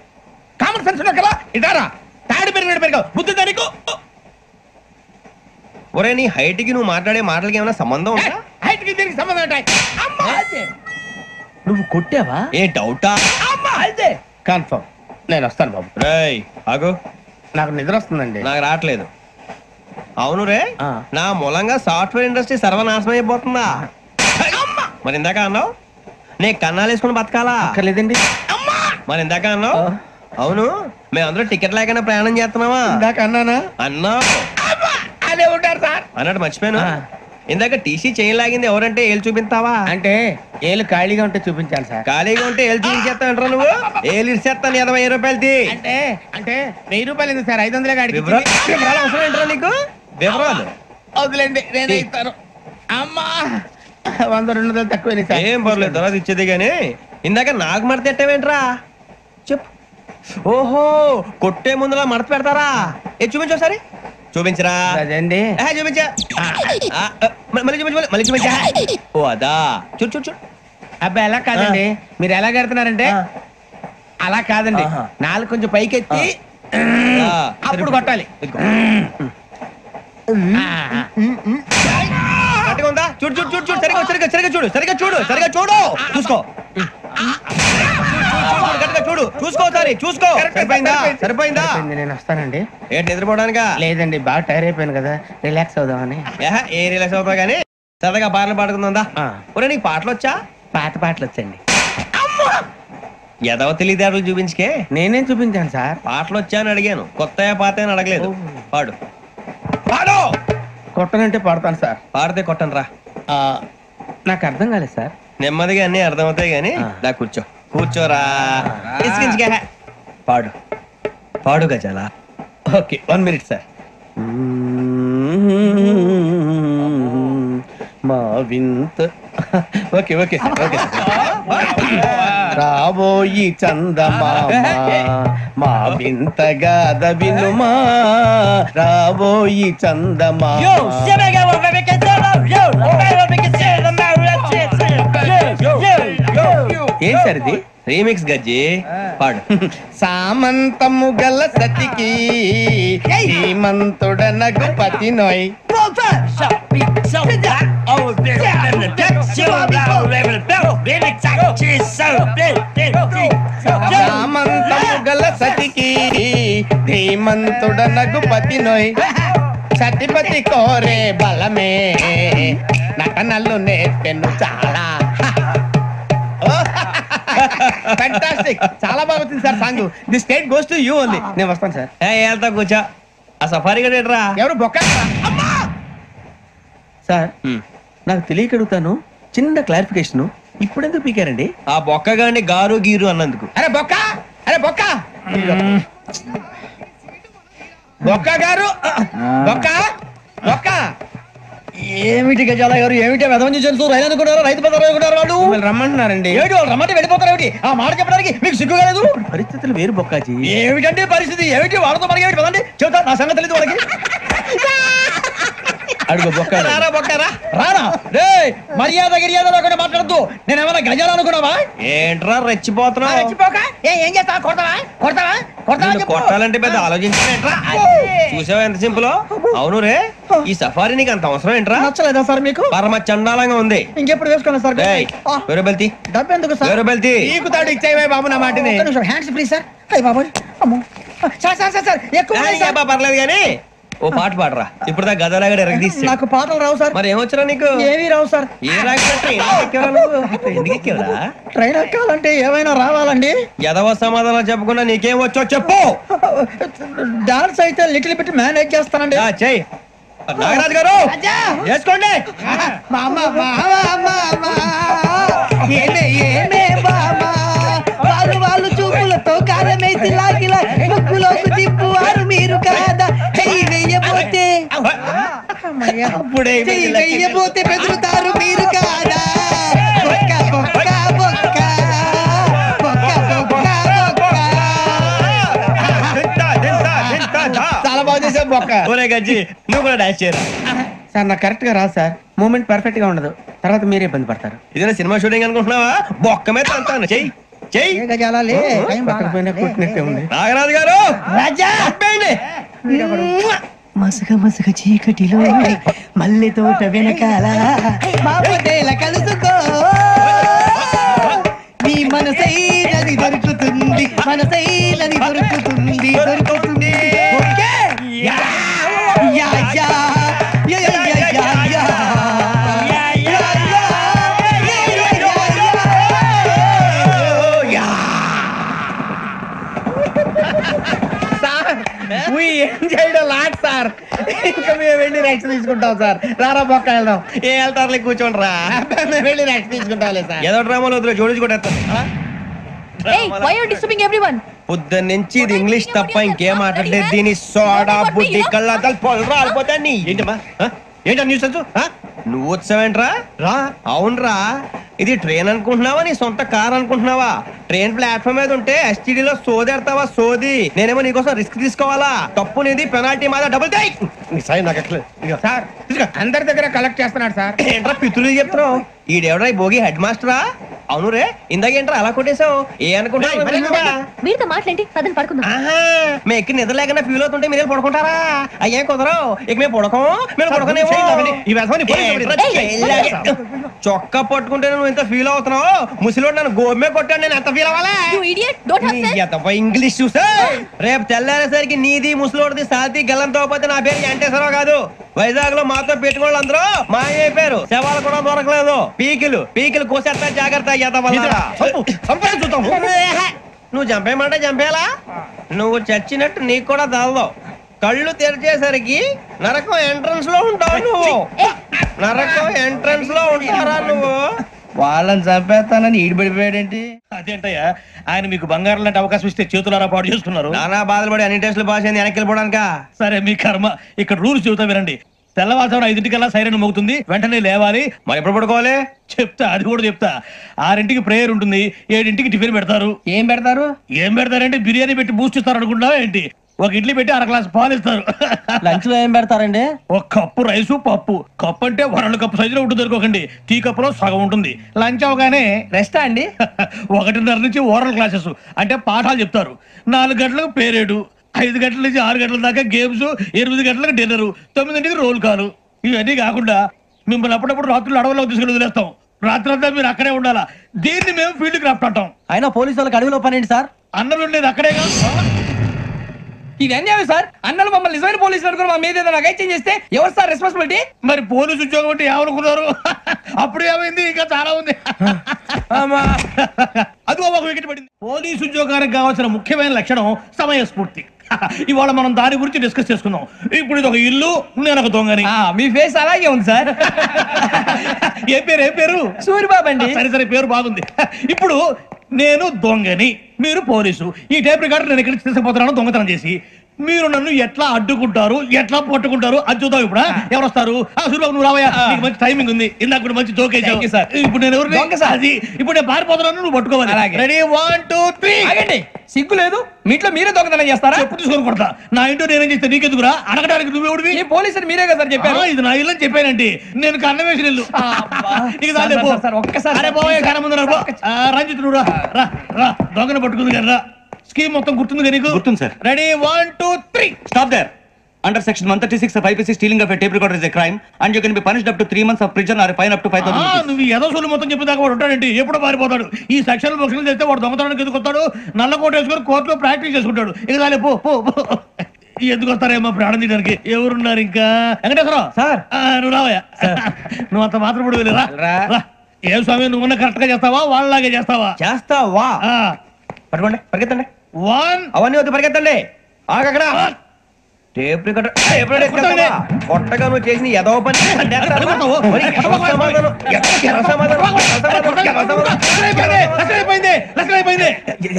Common sense ఉన్నా కదా ఇటారా తాడు పెరిగావు బుద్ధి దానికి. ఒరే నీ హైట్ కి నువ్వు మాట్లాడే మాటలకి ఏమైనా సంబంధం ఉందా? హైట్ కి దీనికి సంబంధం ఉంటాయి. అమ్మా నువ్వు కొట్టావా? ఏ డౌటా? అమ్మా అయితే కన్ఫర్మ్ నేను వస్తాను బాబు. రేయ్ ఆగు, నాకు నిద్ర వస్తుందండి. నాకు రావట్లేదు. అవును రే, నా మూలంగా సాఫ్ట్వేర్ ఇండస్ట్రీ సర్వనాశనం అయిపోతుందా? మరి ఇందాక అన్నావు నే కన్నాలు వేసుకుని బతకాలా? అక్కర్లేదండి. మరి ఇందాక అన్నావు అవును మేమందరూ టికెట్ లేకుండా ప్రయాణం చేస్తున్నావా? ఇందాక అన్నానా? అన్నావు. అదే ఉంటారు సార్ అన్నట్టు మర్చిపోయాను. ఇందాక టీసీ చేయి లాగింది ఎవరంటే ఏళ్ళు చూపిస్తావా? అంటే ఏళ్ళు ఖాళీగా ఉంటే చూపించాలి సార్. ఖాళీగా ఉంటే ఏళ్ళు చూపించేస్తానంటారా నువ్వు? ఏళ్ళు ఇచ్చేస్తాను 20 రూపాయలది. అంటే అంటే 1000 రూపాయలు ఎందుకు సార్? 500 గాడికి వివరాలు అవసరం ఏంటరా నీకు? వివరాలు వదిలేండి నేనే ఇస్తాను. అమ్మా 100-200 తక్కువ సార్. ఏం పర్లేదు తర్వాత ఇచ్చేది గానీ ఇందాక నాకు మడత ఎట్టవేంట్రా చెప్పు. ఓహో కొట్టే ముందులా మడత పెడతారా? ఏ చూపించు ఒకసారి. చూపించరా? అదండి చూపించా. మళ్ళీ చూపించు, మళ్ళీ చూపించా. ఓ అదా చూడు చూడు చూడు. అబ్బాయి ఎలా కాదండి, మీరు ఎలా కడుతున్నారంటే అలా కాదండి. నాలుగు కొంచెం పైకెత్తి అప్పుడు కొట్టాలి. ఉందా చూడు చూడు చూడు చూడు. సరిగా సరిగా సరిగా చూడు, సరిగా చూడు, సరిగా చూడు. చూసుకో చూడు, చూసుకో సరి చూసుకో. సరిపోయిందా? సరిపోయిందా? నేను వస్తానండి. ఏంటి నిద్రపోవడానికా? లేదండి బాగా టైర్ అయిపోయాను కదా, రిలాక్స్ అవుదామని. ఏ రిలాక్స్ అవుతావు కానీ సరదాగా పాటలు పాడుకుందా? ఒరే నీకు పాటలు వచ్చా? పాత పాటలు వచ్చండి. ఎదవ తెలియదారులు చూపించుకే. నేనేం చూపించాను సార్? పాటలు వచ్చా అని అడిగాను, కొత్త పాత అని అడగలేదు. పాడు పాడు. కొట్టనంటే పాడతాను సార్. పాడితే కొట్టను రా. నాకు అర్థం కాలేదు సార్. నెమ్మదిగా అన్ని అర్థమవుతాయి గానీ దా కూర్చో. కూర్చోరా. పాడు పాడు గజాల. Okay 1 minute sir. మా వింత okay okay sir okay sir. రాబోయి చందమామ మా వింత గాథ వినుమా, రాబోయి చందమామ. ఏం సార్ ఇది? రీమిక్స్ గజ్జి పాడు. సామంతము గల సతికి హేమంతుడ నగుపతి నోయ్. సామంతము గల సతికి ధీమంతుడ నగుపతి నోయ్ సతిపతి కోరే బలమే నటనలు నేర్పెను చాలా. ఫ్యాంటాస్టిక్, చాలా బాగా వచ్చింది sir song. The state goes to you only. నేను వస్తాను సార్. వెళ్తా కూర్చో. ఆ సఫారీ గడేట్రా ఎవరు బొక్క సార్? నాకు తెలియక అడుగుతాను, చిన్న క్లారిఫికేషన్. ఇప్పుడెందుకు పీకారండి? ఆ బొక్క గాని గారు గీరు అన్నందుకు. అరే బొక్క, అరే బొక్క, బొక్క గారు, బొక్క బొక్క. ఏమిటి గజాల గారు, ఏమిటి వెదవని చూసారు? రైలు అనుకున్నారు, రైతు బజార్ అనుకున్నారు. వాళ్ళు రమ్మంటున్నారండి. ఏమిటి వాళ్ళు రమ్మంటే వెళ్ళిపోతారు? ఏమిటి ఆ మాట చెప్పడానికి మీకు సిగ్గు కాలేదు? పరిస్థితులు వేరు బొక్కాజీ. ఏమిటంటే పరిస్థితి ఏమిటి? వాళ్ళతో మనకి ఏమిటి పదండి, చెబుతా నా సంగతి తెలియదు వాళ్ళకి. అడుగు బొక్క. రారా బొక్కరా, రానా రే, మర్యాద గిర్యాద లేకుండా మాట్లాడద్దు. నేను ఏమైనా గజాలు అనుకున్నావా? ఏంట్రా రెచ్చిపోతున్నావు? రెచ్చిపోక ఏం చేస్తావా? కొడతావా కొడతావా కొడతావా నిన్ను కొట్టాలంటే పెద్ద ఆలోచించానేంట్రా? చూసావా ఎంత సింపుల్? అవును రే, ఈ సఫారీ నీకు అంత అవసరం ఏంట్రా? నచ్చలేదా సార్ మీకు? పరమ చండాలంగా ఉంది. ఇంకెప్పుడు వేసుకోండి సార్. వేరే బెల్తి, డబ్బు ఎందుకు సార్? వేరే బెల్తి. నీకు తాడు ఇచ్చాయి బాబు నా మాటని. Hands free sir. అయ్యి బాబోయ్, అమ్మో సార్ సార్ సార్ సార్ ఎక్కువ ఉన్నాయి సార్. పర్లేదు కానీ ఓ పాట పాడరా. ఇప్పుడు దా గదలాగడ ఎరగదీసి. నాకు పాటలు రావు సార్. మరి ఏమొచ్చరా నీకు? ఏమీ రావు సార్. ఏ రాకపోతే ఎందుకు ఎక్కేవరా? ట్రైన్ ఎక్కాలంటే ఏమైనా రావాలండి. ఎదవ సమాధానం చెప్పకుండా నీకేం వచ్చో చెప్పు. డాన్స్ అయితే లిటిల్ బిట్ మేనేజ్ చేస్తానండి. చెయ్యి నాగరాజు గారు, వేసుకోండి. వాళ్ళు చూపులతో కాలమేసి లాగిలా ముక్కులోకి తిప్పువారు మీరు కాదా? చెయ్యి వెయ్యబోతే చెయ్యి వెయ్యబోతే బెదురుతారు మీరు కాదా? బొక్క బొక్క బొక్క బొక్క బొక్క బొక్క. చాలా బాగా చేసావు బొక్క. ఒరే గజ్జి, నువ్వు కూడా డాన్స్ చేయరా. సార్ నాకు కరెక్ట్ గా రాదు సార్. మూమెంట్ పర్ఫెక్ట్ గా ఉండదు, తర్వాత మీరే ఇబ్బంది పడతారు. ఇదేనా సినిమా షూటింగ్ అనుకుంటున్నావా? బొక్క మీద అంటాను. చెయ్యి చెయ్యి. కొట్టినట్టే ఉంది. నాగరాజు గారు, రాజా మసగ మసగ చీకటిలో మల్లె తోట వెనకాల మాపదేల కలుసుకో నీ మనసైనది దొరుకుతుంది, మనసైనది దొరుకుతుంది దొరుకుతుంది. Okay yeah yeah yeah yeah yeah yeah yeah. Sir ఇంకా మేము వెళ్ళి రెక్స్ తీసుకుంటాం సార్. రారా బొక్క వెళ్దాం. ఏ వెళ్తారులే, కూర్చోండి రా. మేము వెళ్ళి రెక్స్ తీసుకుంటాం సార్. ఏదో డ్రామాలో వద్దు, జోడించుకుంటారు. పొద్దున్న నుంచి ఇది ఇంగ్లీష్ తప్ప ఇంకేం మాట్లాడలేదు. దీని సోడా బుద్ధి కళ్ళ పొలరా రాలిపోతా. ఏంటమ్మా ఏంటా న్యూస్? నువ్వు వచ్చావేంట్రా? రా. అవునరా, ఇది ట్రైన్ అనుకుంటున్నావా, నీ సొంత కార్ అనుకుంటున్నావా? ట్రైన్ ప్లాట్ఫామ్ మీద ఉంటే ఎస్టీడీలో సోదేడతావా? సోది. నేనేమో నీకోసం రిస్క్ తీసుకోవాలా? తప్పు నీది, పెనాల్టీ మాదా, డబుల్ టై. సార్ అందరి దగ్గర కలెక్ట్ చేస్తున్నాడు సార్. ఏంట్రా పితులు చెప్తున్నావు? ఈడెవడ్రా, ఈ భోగి హెడ్ మాస్టరా? అవును రే, ఇందాకేంట్రా అలా కొట్టేశావు? ఏ అనుకుంటా మీరుతో మాట్లాడి పదని పడుకుందాం. మేము ఎక్కి నిద్ర లేకుండా ఫీల్ అవుతుంటే మీరు పడుకుంటారా? అయ్యే కుదరవు. ఇక మేము పడకం, మేము పడకనేమో. చొక్కా పట్టుకుంటే నువ్వు ఎంత ఫీల్ అవుతున్నావు? ముసలివాడు నన్ను గోమే కొట్టాడు, నేను ఎంత ఫీల్ అవ్వాలా? ఇంగ్లీష్ చూసా. రేపు తెల్లారేసరికి నీది ముసలివాడిది సాతి గల్లంతో పోతే నా పేరు వెంకటేశ్వరరావు కాదు. వైజాగ్ లో మాతో పెట్టుకోళ్ళు అందరూ మాయైపోయారు. శవాలు కూడా దొరకలేదు. పీకిలు పీకిలు కోసేస్తా, జాగ్రత్త. నువ్వు చంపేయమంటే చంపేలా? నువ్వు చచ్చినట్టు నీకు కూడా తగదు. కళ్ళు తెరిచేసరికి నరకం ఎంట్రన్స్ లో ఉంటావు నువ్వు. నరకం ఎంట్రన్స్ లో ఉంటారా నువ్వు? వాళ్ళని చంపేస్తానని ఈడిపడిపోయాడేంటి? అదేంటయ్యా, ఆయన మీకు బంగారం లాంటి అవకాశం ఇస్తే చేతులారా పాటు చేస్తున్నారు. నానా బాధలు పడి అన్ని టెస్టులు పాస్ అయింది, వెనక్కి వెళ్ళిపోవడానికా? సరే మీ కర్మ. ఇక్కడ రూల్స్ చెబుతా వినండి. తెల్లవారుజామున 5 సైరన్ మోగుతుంది, వెంటనే లేవాలి. మరి ఎప్పుడు పడుకోవాలి చెప్తా, అది కూడా చెప్తా. 6 ప్రేయర్ ఉంటుంది, 7 టిఫిన్ పెడతారు. ఏం పెడతారు? ఏం పెడతారంటే బిర్యానీ పెట్టి బూస్ట్ ఇస్తారు అనుకుంటున్నావా ఏంటి? ఒక ఇడ్లీ పెట్టి 1 గ్లాస్ పాలు ఇస్తారు. లంచ్ లో ఏం పెడతారండి? ఒక కప్పు రైసు, పప్పు. కప్పు అంటే 2 కప్పు సైజులో ఉంటుంది అనుకోకండి. టీ కప్పులో సగం ఉంటుంది. లంచ్ అవగానే రెస్టా అండి? 1:30 నుంచి ఓరల్ క్లాసెస్ అంటే పాఠాలు చెప్తారు. 4 గంటలకు పేరేడు, 5 గంటల నుంచి 6 గంటల దాకా గేమ్స్, 8 గంటలకు డిన్నర్, 9 రోల్ కాలు. ఇవన్నీ కాకుండా మిమ్మల్ని అప్పుడప్పుడు రాత్రులు అడవుల్లో తీసుకుని వదిలేస్తాం. రాత్రి అంతా మీరు అక్కడే ఉండాలా. దీన్ని మేము ఫీల్డ్ క్రాఫ్ట్ అంటాం. అయినా పోలీసు వాళ్ళకి అడవిలో పనేంటి సార్? అన్నం ఉండేది అక్కడే కాదు. ఇది అన్యాయం సార్. అన్నలు మమ్మల్ని నిజమైన పోలీసులు అనుకుని మా మీద ఏదైనా అగైత్యం చేస్తే ఎవరు సార్ రెస్పాన్సిబిలిటీ? మరి పోలీసు ఉద్యోగం అంటే ఏమనుకున్నారు? అప్పుడు ఏమైంది? ఇంకా చాలా ఉంది. అది ఒక వికెట్ పడింది. పోలీసు ఉద్యోగానికి కావాల్సిన ముఖ్యమైన లక్షణం సమయస్ఫూర్తి. ఇవాళ మనం దాని గురించి డిస్కస్ చేసుకుందాం. ఇప్పుడు ఇది ఒక ఇల్లు, నేను ఒక దొంగని. మీ ఫేస్ అలాగే ఉంది సార్. ఏ పేరు? సూరిబాబు అండి. సరే పేరు బాగుంది. ఇప్పుడు నేను దొంగని, మీరు పోలీసు. ఈ టైప్ రికార్డు నేను ఇక్కడికి తీసుకుపోతున్నాను దొంగతనం చేసి. మీరు నన్ను ఎట్లా అడ్డుకుంటారు, ఎట్లా పట్టుకుంటారు అది చూద్దాం. ఇప్పుడు ఎవరు వస్తారు? సూరిబాబు నువ్వు రావయ్యా, నీకు మంచి టైమింగ్ ఉంది. ఇందాక కూడా మంచి జోక్ వేసావు సార్. ఇప్పుడు నేను ఎవరు? అది ఇప్పుడు నేను పారిపోతున్నాను, నువ్వు పట్టుకోవాలి. రెడీ 1 2 3. సిగ్గు లేదు? మీ ఇంట్లో మీరే దొంగతనం చేస్తారా? ఎప్పుడు తీసుకొని కొడతా. నా ఇంట్లో నేనేం చేస్తే నీకెందుకురా? అడగడానికి నువ్వెవడివి? ఈ పోలీసులు మీరే కదా సార్ చెప్పారు. ఇది నా ఇల్లు అని చెప్పానండి. నేను కన్నం వేసిన ఇల్లు. ఒక్కసారి రంజిత్ నువ్వు రా, దొంగను పట్టుకుంది కదా. రా, స్కీమ్ మొత్తం గుర్తుంది నీకు? గుర్తుంది sir. Ready 1 2 3. Stop there. Under section 136 of IPC, stealing of a tape recorder is a crime and you can be punished up to 3 months of prison or a fine up to 5,000 rupees. నువ్వు ఏదో సొల్లు మొత్తం చెప్పేదాకా వాడు ఉంటాడండి. ఎప్పుడు పారిపోతాడు? ఈ సెక్షన్ బొక్షలు చేస్తే వాడు దొంగతనానికి ఎందుకు వస్తాడు? నల్ల కోట వేసుకొని కోర్టులో ప్రాక్టీస్ చేసుకుంటాడు. ఇక చాలే పో. ఎందుకు వస్తారేమో ప్రాణం తీయడానికి. ఎవరున్నారు ఇంకా? వెంకటేశ్వరరావు సార్, నువ్వు రావయ్యా. నువ్వు అంత మాత్రం ఇప్పుడు వెళ్ళి రా. ఏం స్వామి, నువ్వు కరెక్ట్ గా చేస్తావా వాళ్ళలాగే చేస్తావా? చేస్తావా? పట్టుకోండి, పరిగెత్తండి. 1 అవన్నీ వద్దు, పరిగెత్తండి. ఆగక్కడ టేప్ రికార్డర్ కొట్టగా నువ్వు చేసిన ఏదో పని.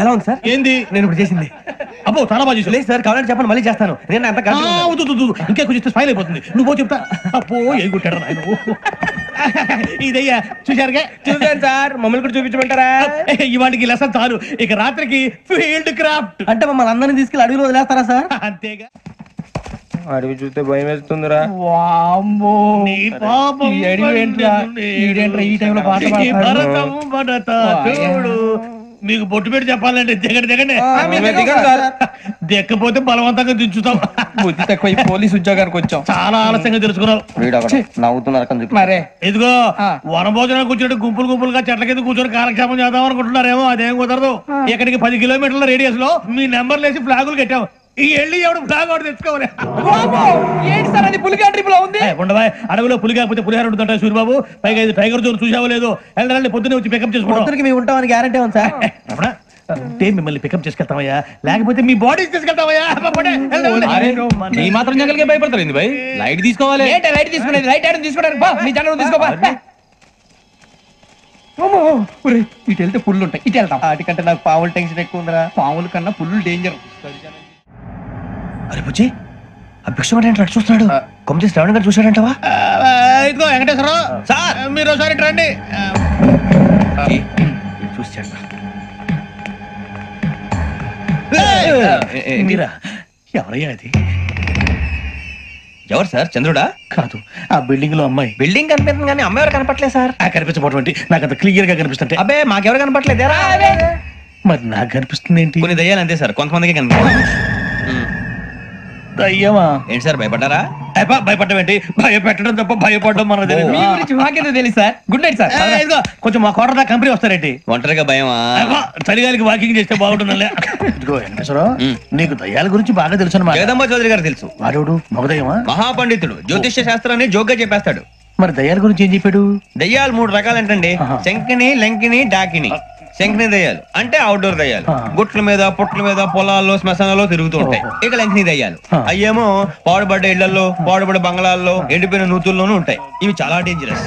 ఎలా ఉంది సార్? ఏంది నేను ఇప్పుడు చేసింది? అబ్బో చాలా బాగా చేసి. లేదు సార్, కావాలంటే చెప్పండి, మళ్ళీ చేస్తాను. నేను అంత ఇంకే కొంచెం స్మైల్ అయిపోతుంది. నువ్వు చెప్తా. అబ్బో ఏ కుట్టాడు ఆయన. ఇదయ్యా చూశారుగా? చూసాను సార్. మమ్మల్ని కూడా చూపించమంటారా? ఇవాటికి లెసన్ చాలు. ఇక రాత్రికి ఫీల్డ్ క్రాఫ్ట్. అంటే మమ్మల్ని అందరినీ తీసుకెళ్ళి అడవిలో వదిలేస్తారా సార్? అంతేగా. అడవి చూస్తే భయం వేస్తుందిరా. మీకు బొట్టు పెట్టి చెప్పాలంటే దిగండి. దిక్కపోతే బలవంతంగా దించుతాం. బుద్ధి తక్కువ పోలీసు ఉద్యోగానికి వచ్చాం. చాలా ఆలస్యంగా తెలుసుకున్నావు. నవ్వుతున్నారు. ఇదిగో వనభోజనానికి కూర్చొని గుంపులుగా చెట్ల కింద కూర్చొని కాలక్షేపం చేద్దాం అనుకుంటున్నారేమో. అదేం కుదరదు. ఇక్కడికి 10 కిలోమీటర్ల రేడియస్ లో మీ నెంబర్లు వేసి ఫ్లాగులు కట్టాం. ఈ వెళ్ళి ఎవడు ఫ్లాగ్ ఒకటి తెచ్చుకోవాలి. ఏంటి సార్ అది పులిగా ట్రిప్ లో ఉంది? ఉండవా, అడవిలో పులి కాకపోతే పులిహార ఉంటుంటా సూరిబాబు. పైగా ఇది టైగర్ జోన్ చూసావో లేదో. వెళ్ళాలి, పొద్దున్నే వచ్చి పికప్ చేసుకుంటాం. మేము ఉంటామని గ్యారంటీ ఉంది సార్. అంటే మిమ్మల్ని పికప్ చేసుకెళ్తామయ్యా, లేకపోతే మీ బాడీ తీసుకెళ్తామయ్యా. ఈ మాత్రం జంగల్కే భయపడతారు ఏంది భయ్? లైట్ తీసుకోవాలి. ఏంటి లైట్ తీసుకునేది? లైట్ ఐటమ్ తీసుకోవడానికి మీ జనరల్ తీసుకోవా. ఇటు వెళ్తే పుల్లు ఉంటాయి, ఇటు వెళ్తాం. వాటికంటే నాకు పావులు టెన్షన్ ఎక్కువ ఉందిరా. పాముల కన్నా పుల్లు డేంజర్. అరే బుజ్జి, ఆ భిక్షం అంటే చూస్తున్నాడు. కొమ్మ శ్రావణ్ గారు చూసాడంటవా? ఇదిగో వెంకటేశ్వరరావు సార్, మీరు ఒకసారి రండి. చూసాడు. మీరా? ఎవరయ్యా అది? ఎవరు సార్? చంద్రుడా? కాదు, ఆ బిల్డింగ్ లో అమ్మాయి. బిల్డింగ్ కనిపిస్తుంది కానీ అమ్మాయి ఎవరు కనపట్లేదు సార్. కనిపించబోటువంటి నాకు అంత క్లియర్ గా కనిపిస్తుంటే. అబ్బే మాకెవరు కనపట్లేదు. మరి నాకు కనిపిస్తుంది ఏంటి? కొన్ని దయ్యాలు అంతే సార్, కొంతమందికి కనిపిస్తుంది. అయ్యమా ఏంటి సార్, భయపడ్డారా? భయపడ్డం ఏంటి? భయపెట్టడం తప్ప భయపడడం మనకు తెలియదు. మీ గురించి మాకేదో తెలుసు సార్. Good night sir. కొంచెం మా కోట దాకా కంపెనీ వస్తారేంటి? ఒంటరిగా భయమా? చలిగాలికి వాకింగ్ చేస్తే బాగుంటుందిలే. ఇదిగో వెంకటేశ్వరరావు, నీకు దయ్యాల గురించి బాగా తెలుసు అన్నమాట. జగదంబ చౌదరి గారు తెలుసు. వాడు మగదయ్యమా? మహాపండితుడు, జ్యోతిష్య శాస్త్రాన్ని జోగ్గా చెప్పేస్తాడు. మరి దయ్యాల గురించి ఏం చెప్పాడు? దయ్యాలు 3 రకాలంటండి. శంకిని, లంకిని, డాకిని. శంకిని దయ్యాలు అంటే అవుట్డోర్ దయ్యాలు. గుట్ల మీద, పుట్ల మీద, పొలాల్లో, శ్మశానాల్లో తిరుగుతూ ఉంటాయి. ఇక లంకిని దయ్యాలు అయ్యేమో పాడుబడ్డ ఇళ్లలో, పాడుబడ్డ బంగ్లాల్లో, ఎండిపోయిన నూతుల్లోనూ ఉంటాయి. ఇవి చాలా డేంజరస్.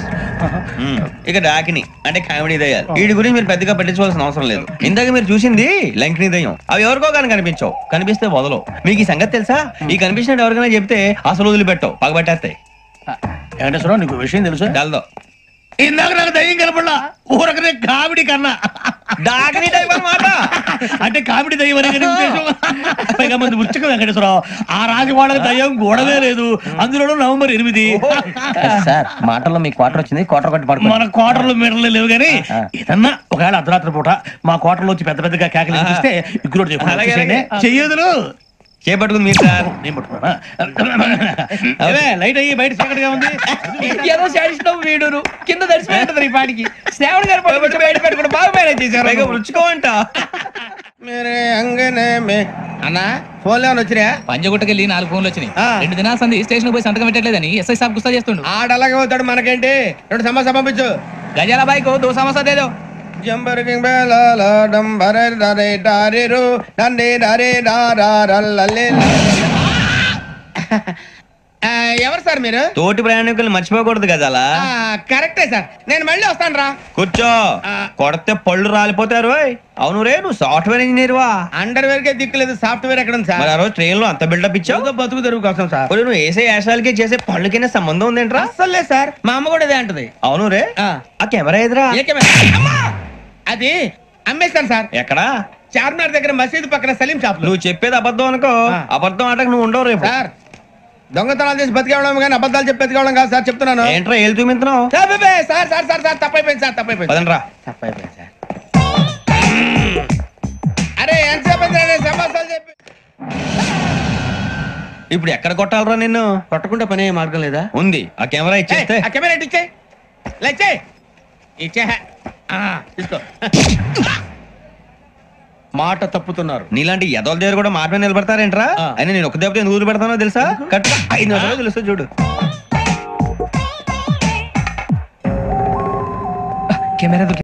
ఇక డాకిని అంటే కామెడీ దయ్యాలు. వీటి గురించి మీరు పెద్దగా పట్టించుకోవాల్సిన అవసరం లేదు. ఇందాక మీరు చూసింది లంకిని దయ్యం. అవి ఎవరికో కానీ కనిపించవు, కనిపిస్తే వదలవు. మీకు ఈ సంగతి తెలుసా? ఈ కనిపించినట్టు ఎవరికైనా చెప్తే అసలు వదిలిపెట్టవు, పగబట్టేస్తాయి. వెంకటేశ్వరరావు, నీకు విషయం తెలుసు? డల్దో. ఇందాక నాకు దయ్యం కనపడలా, ఊరకనే కామెడీ కన్నా. డాకిని టైప్ అన్నమాట. అంటే కామెడీ దయ్యం అనే ఉద్దేశం. పైగా మంది ఉచ్చక వెంకటేశ్వరరావు, ఆ రాజు వాళ్ళకి దయ్యం గొడవే లేదు. అందులో నవంబర్ 8. సార్ మాటల్లో మీ క్వార్టర్ వచ్చింది, క్వార్టర్ కొట్టి పడుకో. మన క్వార్టర్లు మీటర్లు లేవు కానీ ఏదన్నా ఒకవేళ అర్ధరాత్రి పూట మా క్వార్టర్లో వచ్చి పెద్ద పెద్దగా కేకలు చూస్తే ఇగ్గురు చెయ్యదులు చేపట్టుకుంది మీరు సార్. నేను పట్టుకున్నా. లైట్ అయ్యి బయట చీకటిగా ఉంది. ఏదో శాడిస్తాం వీడును కింద దర్శనం ఈ పాటికి. శ్రావణ్ గారు బయట పెట్టుకుంటే బాగా మేనేజ్ చేశారు. రుచుకోవంట. అన్నా ఫోన్లో ఏమైనా వచ్చినాయా? పంజగుట్టకెళ్ళి 4 ఫోన్లు వచ్చినాయి. 2 దినాల సంది స్టేషన్ పోయి సంతకం పెట్టలేదని ఎస్ఐ సాబ్ గుస్తా చేస్తుండు. ఆడలాగే పోతాడు, మనకేంటి? 2 సమోసా పంపించు. గజాల బైక్ 2 సమోసా దేదో. జంబరకింగ్ బేలాల డంబరే డరే డారిరు డండే డరే డారారల్లలే. ఎవరు సార్ మీరు? తోటి ప్రయాణికులు మర్చిపోకూడదు గజాల. కరెక్టే సార్, నేను మళ్ళీ వస్తాను రా. కూర్చో, కొడితే పళ్ళు రాలిపోతారు. అవును రే, నువ్వు సాఫ్ట్వేర్ ఇంజనీర్ వా? అండర్వేర్ కే దిక్కులేదు, సాఫ్ట్వేర్ ఎక్కడ ఉంది సార్? మరి ఆ రోజు ట్రైన్ లో అంత బిల్డప్ ఇచ్చావు. బతుకు తెరువు కోసం సార్. నువ్వు వేసే యాశాలకి చేసే పళ్ళకైనా సంబంధం ఉందేంట్రా? అస్సలు లేదు సార్, మా అమ్మ కూడా ఇదే అంటది. అవును రే, ఆ కెమెరా ఎదురా? ఏ కెమెరా? అది అమ్మేస్తాను సార్. ఎక్కడా? చార్మినార్ దగ్గర మసీదు పక్కన సలీం షాప్. నువ్వు చెప్పేది అబద్ధం అనుకో, అబద్ధం ఆటకు నువ్వు ఉండవు రేపు. సార్, దొంగతనాలు చేసి బతికేవడం కానీ అబద్ధాలు చెప్పి బతికేవడం కాదు సార్, చెప్తున్నాను. ఏంట్రా ఏళ్ళు చూపించినావు? సార్ సార్ సార్ సార్ తప్పైపోయింది సార్, తప్పైపోయింది. పదండ్రా. తప్పైపోయింది సార్. అరే ఎంతసేపు సమస్యలు చెప్పి ఇప్పుడు ఎక్కడ కొట్టాలరా నిన్ను? కొట్టకుండా పనే మార్గం లేదా? ఉంది, ఆ కెమెరా ఇచ్చేస్తే. ఆ కెమెరా ఇచ్చే లేచే ఇచ్చే తీసుకో. మాట తప్పుతున్నారు. నీలాంటి ఎదల దగ్గర కూడా మాట మీద నిలబడతారేంట్రా? అయినా నేను ఒక దెబ్బతో ఎందుకు పెడతానో తెలుసా? కరెక్ట్ 5 నిమిషాలు తెలుసు చూడు. కెమెరా